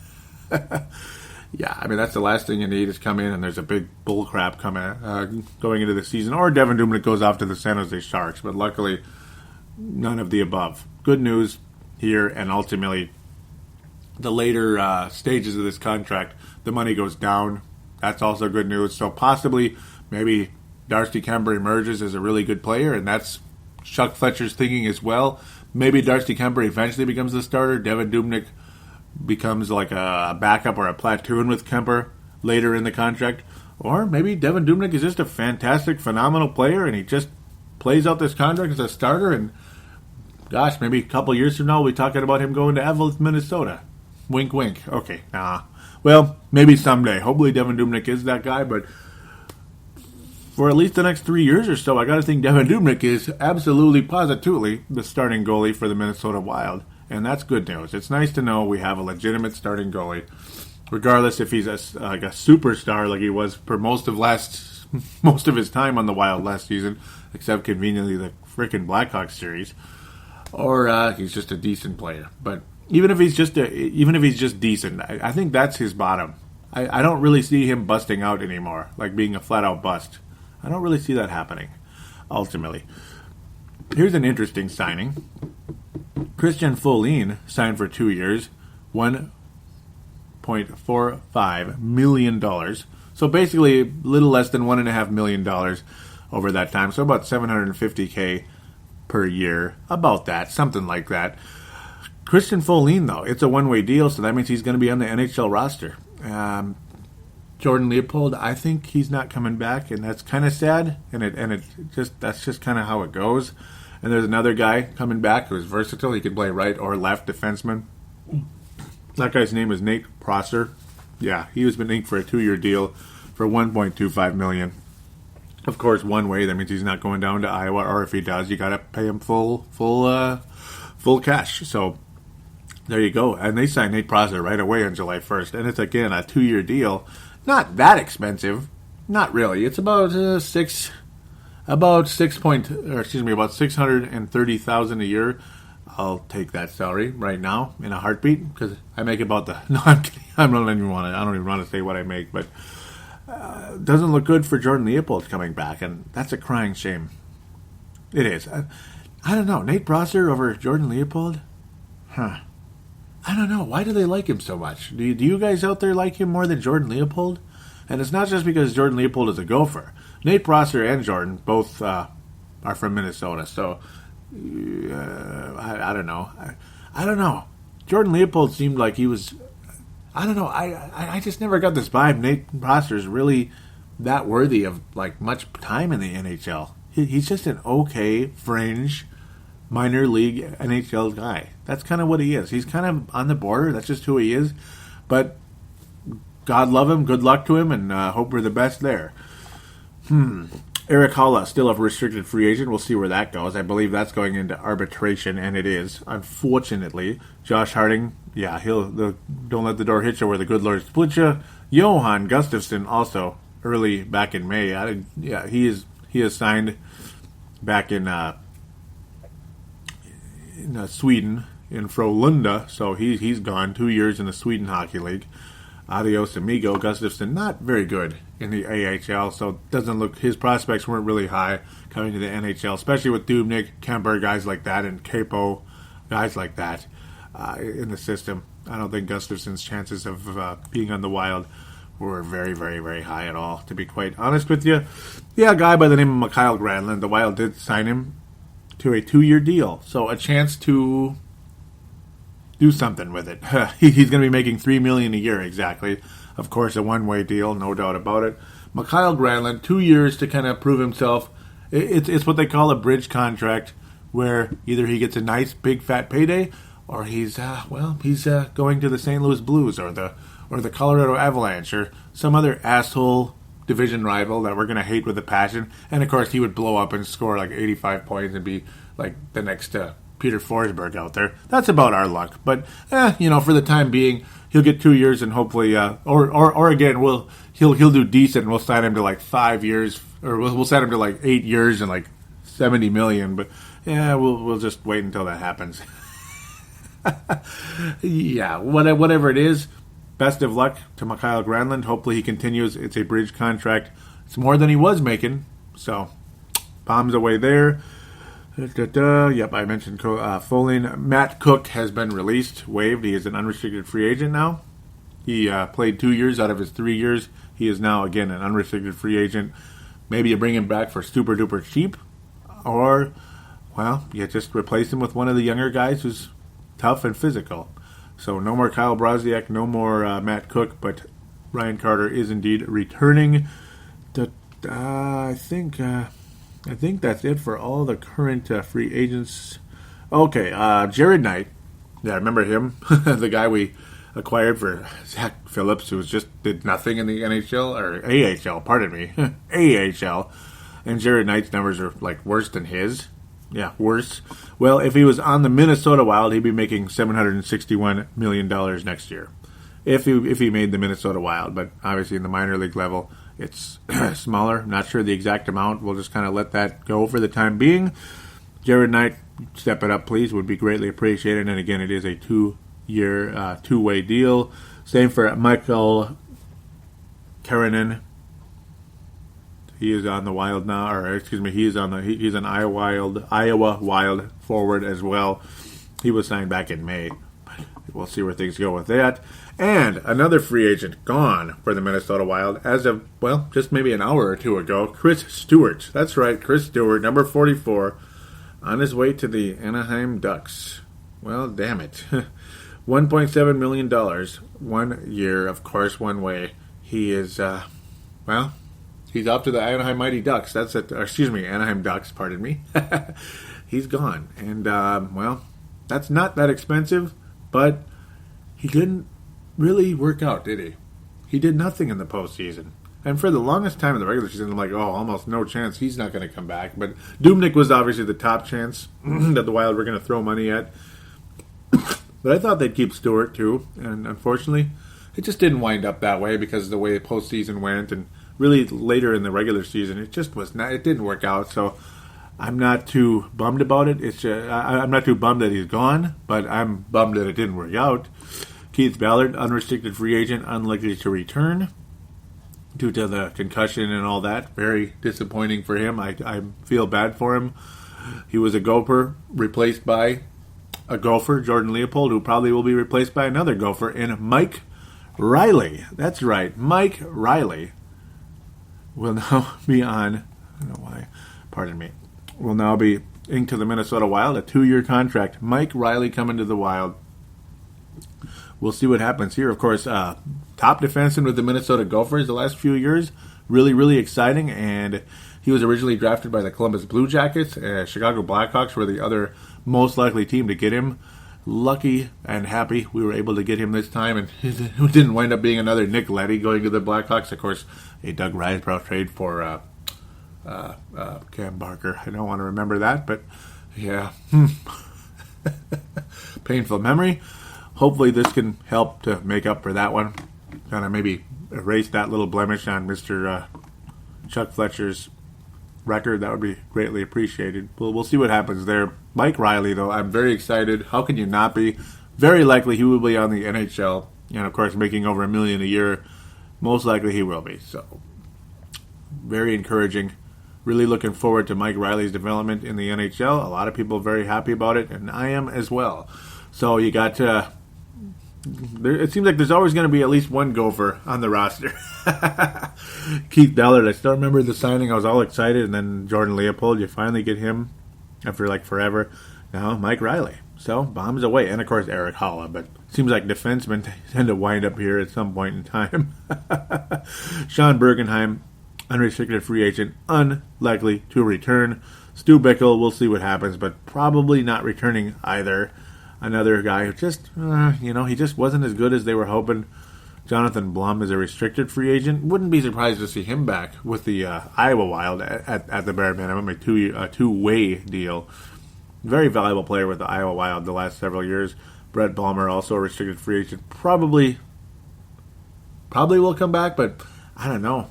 Yeah, I mean, that's the last thing you need is come in and there's a big bull crap going into the season. Or Devin Dubnyk goes off to the San Jose Sharks, but luckily, none of the above. Good news here, and ultimately, the later stages of this contract, the money goes down. That's also good news. So possibly, maybe Darcy Kemper emerges as a really good player, and that's Chuck Fletcher's thinking as well. Maybe Darcy Kemper eventually becomes the starter. Devin Dubnyk becomes like a backup or a platoon with Kemper later in the contract. Or maybe Devin Dubnyk is just a fantastic, phenomenal player, and he just plays out this contract as a starter. And gosh, maybe a couple years from now we'll be talking about him going to Evelyn, Minnesota. Wink, wink. Okay, well, maybe someday. Hopefully Devin Dubnyk is that guy, but for at least the next 3 years or so, I got to think Devin Dubnyk is absolutely, positively the starting goalie for the Minnesota Wild. And that's good news. It's nice to know we have a legitimate starting goalie, regardless if he's a superstar like he was for most of his time on the Wild last season, except conveniently the frickin' Blackhawks series, or he's just a decent player. But even if he's just decent, I think that's his bottom. I don't really see him busting out anymore, like being a flat-out bust. I don't really see that happening, ultimately. Here's an interesting signing. Christian Folin signed for 2 years, $1.45 million. So basically, a little less than $1.5 million over that time. So about $750K per year. About that, something like that. Christian Folin, though, it's a one-way deal, so that means he's going to be on the NHL roster. Jordan Leopold, I think he's not coming back, and that's kind of sad. That's just kind of how it goes. And there's another guy coming back who's versatile. He can play right or left defenseman. That guy's name is Nate Prosser. Yeah, he was been inked for a 2-year deal for $1.25 million. Of course, one way that means he's not going down to Iowa, or if he does, you got to pay him full cash. So there you go. And they signed Nate Prosser right away on July 1st, and it's again a 2-year deal. Not that expensive, not really. It's about $630,000 a year. I'll take that salary right now in a heartbeat because I make about the. No, I'm kidding. I don't even want to say what I make, but it doesn't look good for Jordan Leopold coming back, and that's a crying shame. It is. I don't know. Nate Prosser over Jordan Leopold? I don't know. Why do they like him so much? Do you guys out there like him more than Jordan Leopold? And it's not just because Jordan Leopold is a gopher. Nate Prosser and Jordan both are from Minnesota, so I don't know. I don't know. Jordan Leopold seemed like he was. I don't know. I just never got this vibe. Nate Prosser is really that worthy of like much time in the NHL. He's just an okay fringe minor league NHL guy. That's kind of what he is. He's kind of on the border. That's just who he is. But God love him. Good luck to him, and hope we're the best there. Eric Halla, still a restricted free agent. We'll see where that goes. I believe that's going into arbitration, and it is, unfortunately. Josh Harding, yeah, don't let the door hit you where the good Lord split you. Johan Gustafsson, also early back in May. He is signed back in Sweden, in Frölunda, so he's gone 2 years in the Sweden Hockey League. Adios amigo. Gustafsson, not very good in the AHL, so doesn't look, his prospects weren't really high coming to the NHL, especially with Dubnyk, Kemper, guys like that, and Capo, guys like that in the system. I don't think Gustafsson's chances of being on the Wild were very, very, very high at all, to be quite honest with you. Yeah, a guy by the name of Mikael Granlund, the Wild did sign him to a 2-year deal, so a chance to do something with it. He's going to be making $3 million a year exactly. Of course, a one-way deal, no doubt about it. Mikael Granlund, 2 years to kind of prove himself. It's what they call a bridge contract, where either he gets a nice big fat payday, or he's going to the St. Louis Blues or the Colorado Avalanche or some other asshole division rival that we're going to hate with a passion. And of course, he would blow up and score like 85 points and be like the next Peter Forsberg out there. That's about our luck. But for the time being, he'll get 2 years and hopefully, or again, he'll do decent and we'll sign him to like 5 years, or we'll sign him to like 8 years and like $70 million. But yeah, we'll just wait until that happens. Yeah, whatever it is, best of luck to Mikael Granlund. Hopefully he continues. It's a bridge contract. It's more than he was making, so bombs away there. Yep, I mentioned Folin. Matt Cook has been waived. He is an unrestricted free agent now. He played 2 years out of his 3 years. He is now, again, an unrestricted free agent. Maybe you bring him back for super duper cheap, or, you just replace him with one of the younger guys who's tough and physical. So no more Kyle Brodziak, no more Matt Cook, but Ryan Carter is indeed returning. I think that's it for all the current free agents. Okay, Jared Knight. Yeah, remember him? The guy we acquired for Zach Phillips, who did nothing in the NHL, or AHL, pardon me. AHL. And Jared Knight's numbers are like worse than his. Yeah, worse. Well, if he was on the Minnesota Wild, he'd be making $761 million next year. If he made the Minnesota Wild, but obviously in the minor league level, it's smaller. Not sure the exact amount. We'll just kind of let that go for the time being. Jared Knight, step it up, please. Would be greatly appreciated. And again, it is a 2-year, two-way deal. Same for Michael Karanen. He is on the Wild now, he's an Iowa Wild forward as well. He was signed back in May. We'll see where things go with that. And another free agent gone for the Minnesota Wild as of, just maybe an hour or two ago, Chris Stewart. That's right, Chris Stewart, number 44, on his way to the Anaheim Ducks. Well, damn it. $1.7 million, 1 year, of course, one way. He is, he's off to the Anaheim Mighty Ducks. That's it. Anaheim Ducks, pardon me. He's gone. And, that's not that expensive, but he didn't really work out, did he? He did nothing in the postseason. And for the longest time in the regular season, I'm like, almost no chance he's not going to come back. But Dubnyk was obviously the top chance that the Wild were going to throw money at. But I thought they'd keep Stewart, too. And unfortunately, it just didn't wind up that way because of the way the postseason went. And really later in the regular season, it didn't work out. So I'm not too bummed about it. I'm not too bummed that he's gone, but I'm bummed that it didn't work out. Keith Ballard, unrestricted free agent, unlikely to return due to the concussion and all that. Very disappointing for him. I feel bad for him. He was a Gopher, replaced by a Gopher, Jordan Leopold, who probably will be replaced by another Gopher in Mike Riley. That's right, Mike Riley will now be on, I don't know why, pardon me, will now be inked to the Minnesota Wild, a 2-year contract. Mike Riley coming to the Wild. We'll see what happens here. Of course, top defenseman with the Minnesota Gophers the last few years. Really, really exciting. And he was originally drafted by the Columbus Blue Jackets. Chicago Blackhawks were the other most likely team to get him. Lucky and happy we were able to get him this time. And it didn't wind up being another Nick Leddy going to the Blackhawks. Of course, a Doug Risebrough trade for Cam Barker. I don't want to remember that, but yeah. Painful memory. Hopefully this can help to make up for that one. Kind of maybe erase that little blemish on Mr. Chuck Fletcher's record. That would be greatly appreciated. We'll see what happens there. Mike Riley, though, I'm very excited. How can you not be? Very likely he will be on the NHL. And, of course, making over $1 million a year. Most likely he will be. So, very encouraging. Really looking forward to Mike Riley's development in the NHL. A lot of people are very happy about it, and I am as well. So, you got it seems like there's always going to be at least one Gopher on the roster. Keith Ballard, I still remember the signing. I was all excited. And then Jordan Leopold, you finally get him after like forever. Now Mike Riley. So bombs away. And of course Eric Holla. But it seems like defensemen tend to wind up here at some point in time. Sean Bergenheim, unrestricted free agent, unlikely to return. Stu Bickel, we'll see what happens, but probably not returning either. Another guy who just, he just wasn't as good as they were hoping. Jonathan Blum is a restricted free agent. Wouldn't be surprised to see him back with the Iowa Wild at the bare minimum, a two-way deal. Very valuable player with the Iowa Wild the last several years. Brett Balmer, also a restricted free agent. Probably will come back, but I don't know.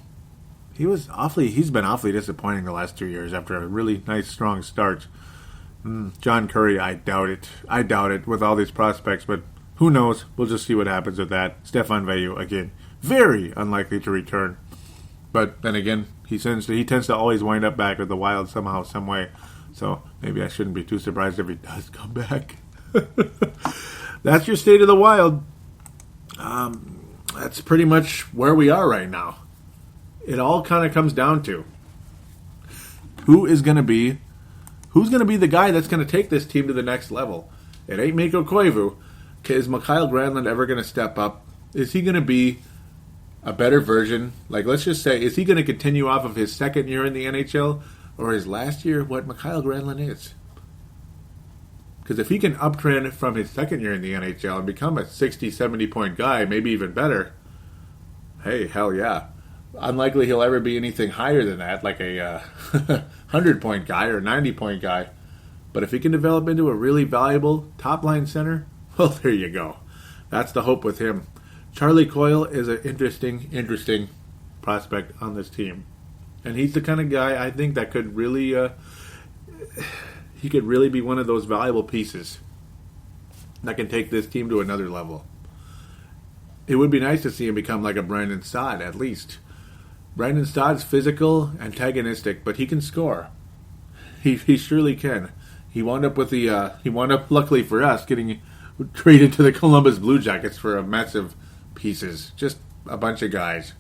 He's been awfully disappointing the last 2 years after a really nice, strong start. John Curry, I doubt it with all these prospects, but who knows? We'll just see what happens with that. Stefan Veilleux, again, very unlikely to return. But then again, he tends to always wind up back with the Wild somehow, some way. So maybe I shouldn't be too surprised if he does come back. That's your state of the Wild. That's pretty much where we are right now. It all kind of comes down to who's going to be the guy that's going to take this team to the next level. It ain't Mikko Koivu. Is Mikael Granlund ever going to step up? Is he going to be a better version? Like, let's just say, is he going to continue off of his second year in the NHL or his last year, what Mikael Granlund is? Because if he can uptrend from his second year in the NHL and become a 60, 70-point guy, maybe even better, hey, hell yeah. Unlikely he'll ever be anything higher than that, like a 100-point guy or 90-point guy. But if he can develop into a really valuable top-line center, well, there you go. That's the hope with him. Charlie Coyle is an interesting prospect on this team. And he's the kind of guy I think that could really be one of those valuable pieces that can take this team to another level. It would be nice to see him become like a Brandon Saad, at least. Brandon Saad's physical, antagonistic, but he can score. He surely can. He wound up, luckily for us, getting traded to the Columbus Blue Jackets for a massive pieces. Just a bunch of guys.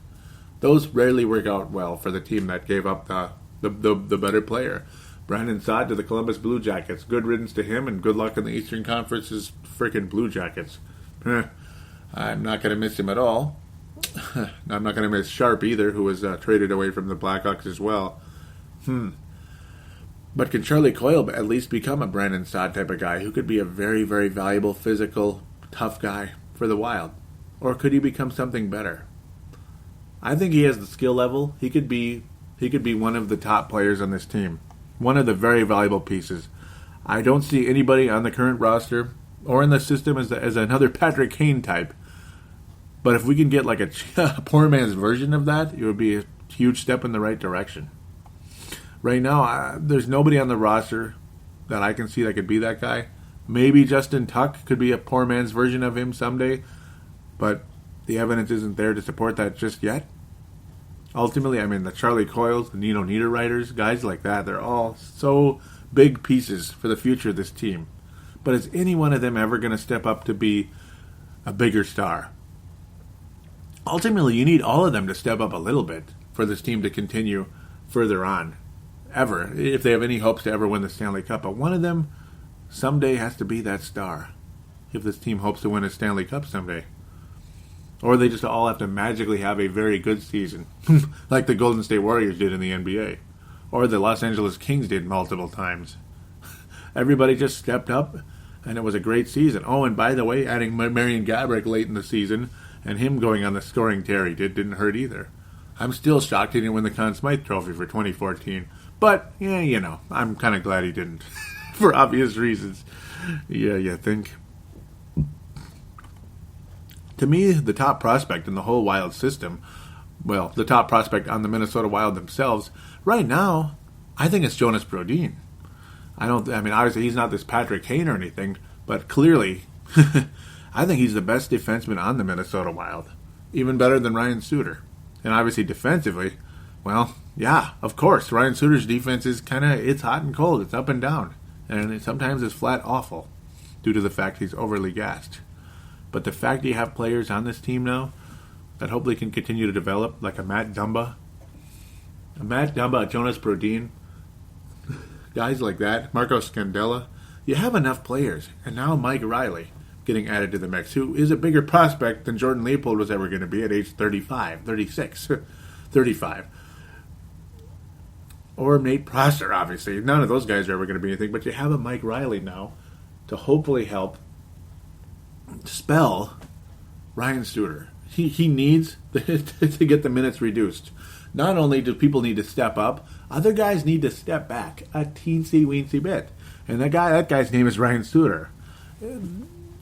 Those rarely work out well for the team that gave up the better player. Brandon Saad to the Columbus Blue Jackets. Good riddance to him, and good luck in the Eastern Conference's freaking Blue Jackets. I'm not going to miss him at all. I'm not going to miss Sharp either, who was traded away from the Blackhawks as well. But can Charlie Coyle at least become a Brandon Saad type of guy who could be a very, very valuable, physical, tough guy for the Wild? Or could he become something better? I think he has the skill level. He could be one of the top players on this team. One of the very valuable pieces. I don't see anybody on the current roster or in the system as another Patrick Kane type. But if we can get like a poor man's version of that, it would be a huge step in the right direction. Right now, there's nobody on the roster that I can see that could be that guy. Maybe Justin Tuck could be a poor man's version of him someday, but the evidence isn't there to support that just yet. Ultimately, I mean, the Charlie Coyles, the Nino Niederreiters, guys like that, they're all so big pieces for the future of this team. But is any one of them ever going to step up to be a bigger star? Ultimately, you need all of them to step up a little bit for this team to continue further on, ever, if they have any hopes to ever win the Stanley Cup. But one of them someday has to be that star, if this team hopes to win a Stanley Cup someday. Or they just all have to magically have a very good season, like the Golden State Warriors did in the NBA, or the Los Angeles Kings did multiple times. Everybody just stepped up, and it was a great season. Oh, and by the way, adding Marian Gaborik late in the season, and him going on the scoring tear he didn't hurt either. I'm still shocked he didn't win the Conn Smythe Trophy for 2014. But, yeah, I'm kind of glad he didn't. For obvious reasons. Yeah, you think? To me, the top prospect in the whole Wild system, well, the top prospect on the Minnesota Wild themselves, right now, I think it's Jonas Brodin. Obviously he's not this Patrick Kane or anything, but clearly, I think he's the best defenseman on the Minnesota Wild. Even better than Ryan Suter. And obviously defensively, well, yeah, of course, Ryan Suter's defense is it's hot and cold, it's up and down. And sometimes it's flat awful, due to the fact he's overly gassed. But the fact you have players on this team now that hopefully can continue to develop, like a Matt Dumba, a Jonas Brodin, guys like that, Marco Scandella, you have enough players. And now Mike Riley getting added to the mix, who is a bigger prospect than Jordan Leopold was ever going to be at age 36. Or Nate Prosser, obviously. None of those guys are ever going to be anything, but you have a Mike Riley now to hopefully help spell Ryan Suter. He needs to get the minutes reduced. Not only do people need to step up, other guys need to step back a teensy-weensy bit. And that guy's name is Ryan Suter.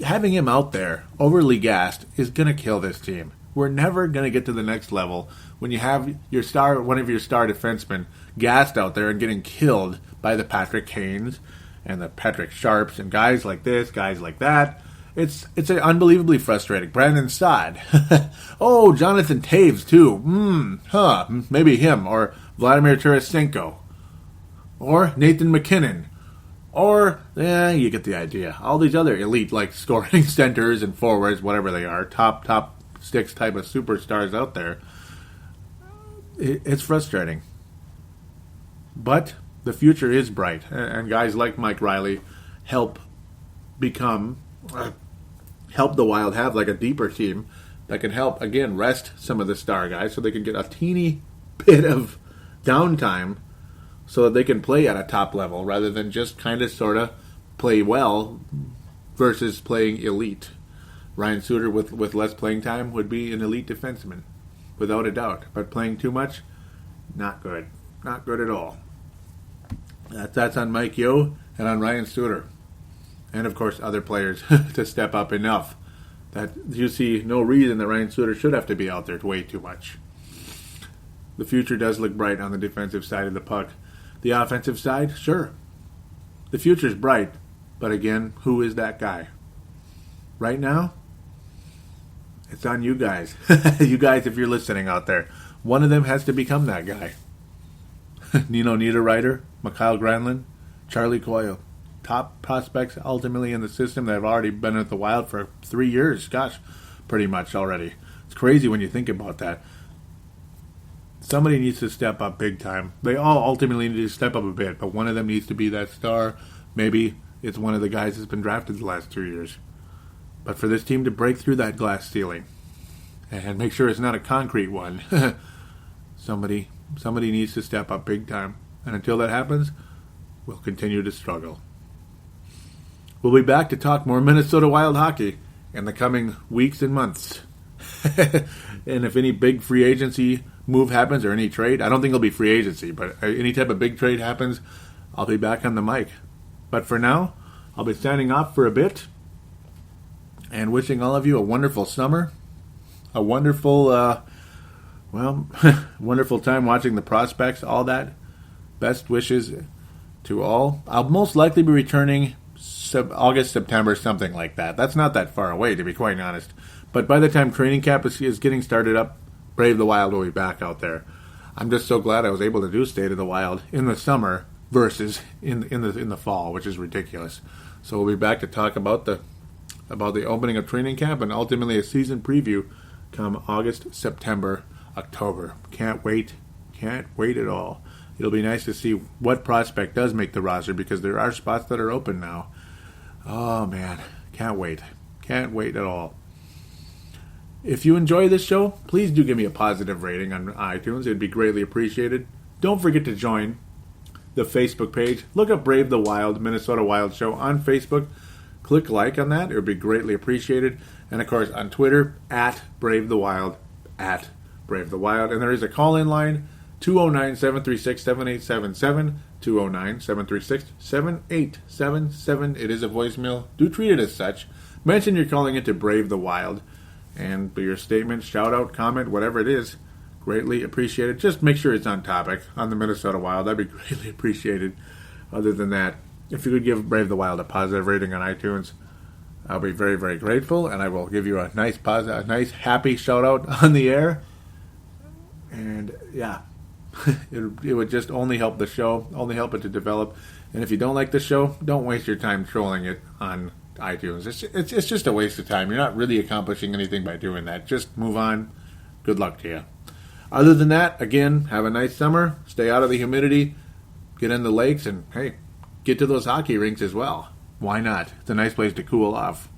Having him out there, overly gassed, is going to kill this team. We're never going to get to the next level when you have one of your star defensemen gassed out there and getting killed by the Patrick Kanes and the Patrick Sharps and guys like this, guys like that. It's unbelievably frustrating. Brandon Saad. Oh, Jonathan Taves, too. Maybe him. Or Vladimir Tarasenko. Or Nathan McKinnon. Or, you get the idea. All these other elite, like scoring centers and forwards, whatever they are, top six type of superstars out there. It's frustrating. But the future is bright. And guys like Mike Riley help the Wild have like a deeper team that can help, again, rest some of the star guys so they can get a teeny bit of downtime so that they can play at a top level rather than just sort of play well versus playing elite. Ryan Suter with less playing time would be an elite defenseman, without a doubt. But playing too much, not good. Not good at all. That's on Mike Yeo and on Ryan Suter. And, of course, other players to step up enough that you see no reason that Ryan Suter should have to be out there way too much. The future does look bright on the defensive side of the puck. The offensive side, sure. The future's bright, but again, who is that guy? Right now, it's on you guys. You guys, if you're listening out there, one of them has to become that guy. Nino Niederreiter, Mikhail Granlund, Charlie Coyle. Top prospects ultimately in the system that have already been at the Wild for 3 years. Gosh, pretty much already. It's crazy when you think about that. Somebody needs to step up big time. They all ultimately need to step up a bit, but one of them needs to be that star. Maybe it's one of the guys that's been drafted the last 2 years. But for this team to break through that glass ceiling and make sure it's not a concrete one, somebody needs to step up big time. And until that happens, we'll continue to struggle. We'll be back to talk more Minnesota Wild hockey in the coming weeks and months. And if any big free agency move happens or any trade, I don't think it'll be free agency, but any type of big trade happens, I'll be back on the mic. But for now, I'll be signing off for a bit and wishing all of you a wonderful summer, a wonderful, wonderful time watching the prospects, all that. Best wishes to all. I'll most likely be returning August, September, something like that. That's not that far away, to be quite honest. But by the time training camp is getting started up, Brave the Wild will be back out there. I'm just so glad I was able to do State of the Wild in the summer versus in the fall, which is ridiculous. So we'll be back to talk about the opening of training camp and ultimately a season preview come August, September, October. Can't wait at all. It'll be nice to see what prospect does make the roster because there are spots that are open now. Oh, man. Can't wait. Can't wait at all. If you enjoy this show, please do give me a positive rating on iTunes. It'd be greatly appreciated. Don't forget to join the Facebook page. Look up Brave the Wild, Minnesota Wild Show on Facebook. Click like on that. It would be greatly appreciated. And, of course, on Twitter, @Brave the Wild, Brave the Wild. And there is a call-in line, 209-736-7877, 209-736-7877. It is a voicemail. Do treat it as such. Mention you're calling it to Brave the Wild. And your statement, shout-out, comment, whatever it is, greatly appreciated. Just make sure it's on topic on the Minnesota Wild. That'd be greatly appreciated. Other than that, if you could give Brave the Wild a positive rating on iTunes, I'll be very, very grateful, and I will give you a nice, happy shout-out on the air. And, yeah, it would just only help the show, only help it to develop. And if you don't like the show, don't waste your time trolling it on iTunes. It's just a waste of time. You're not really accomplishing anything by doing that. Just move on. Good luck to you. Other than that, again, have a nice summer. Stay out of the humidity. Get in the lakes, and, hey, get to those hockey rinks as well. Why not? It's a nice place to cool off.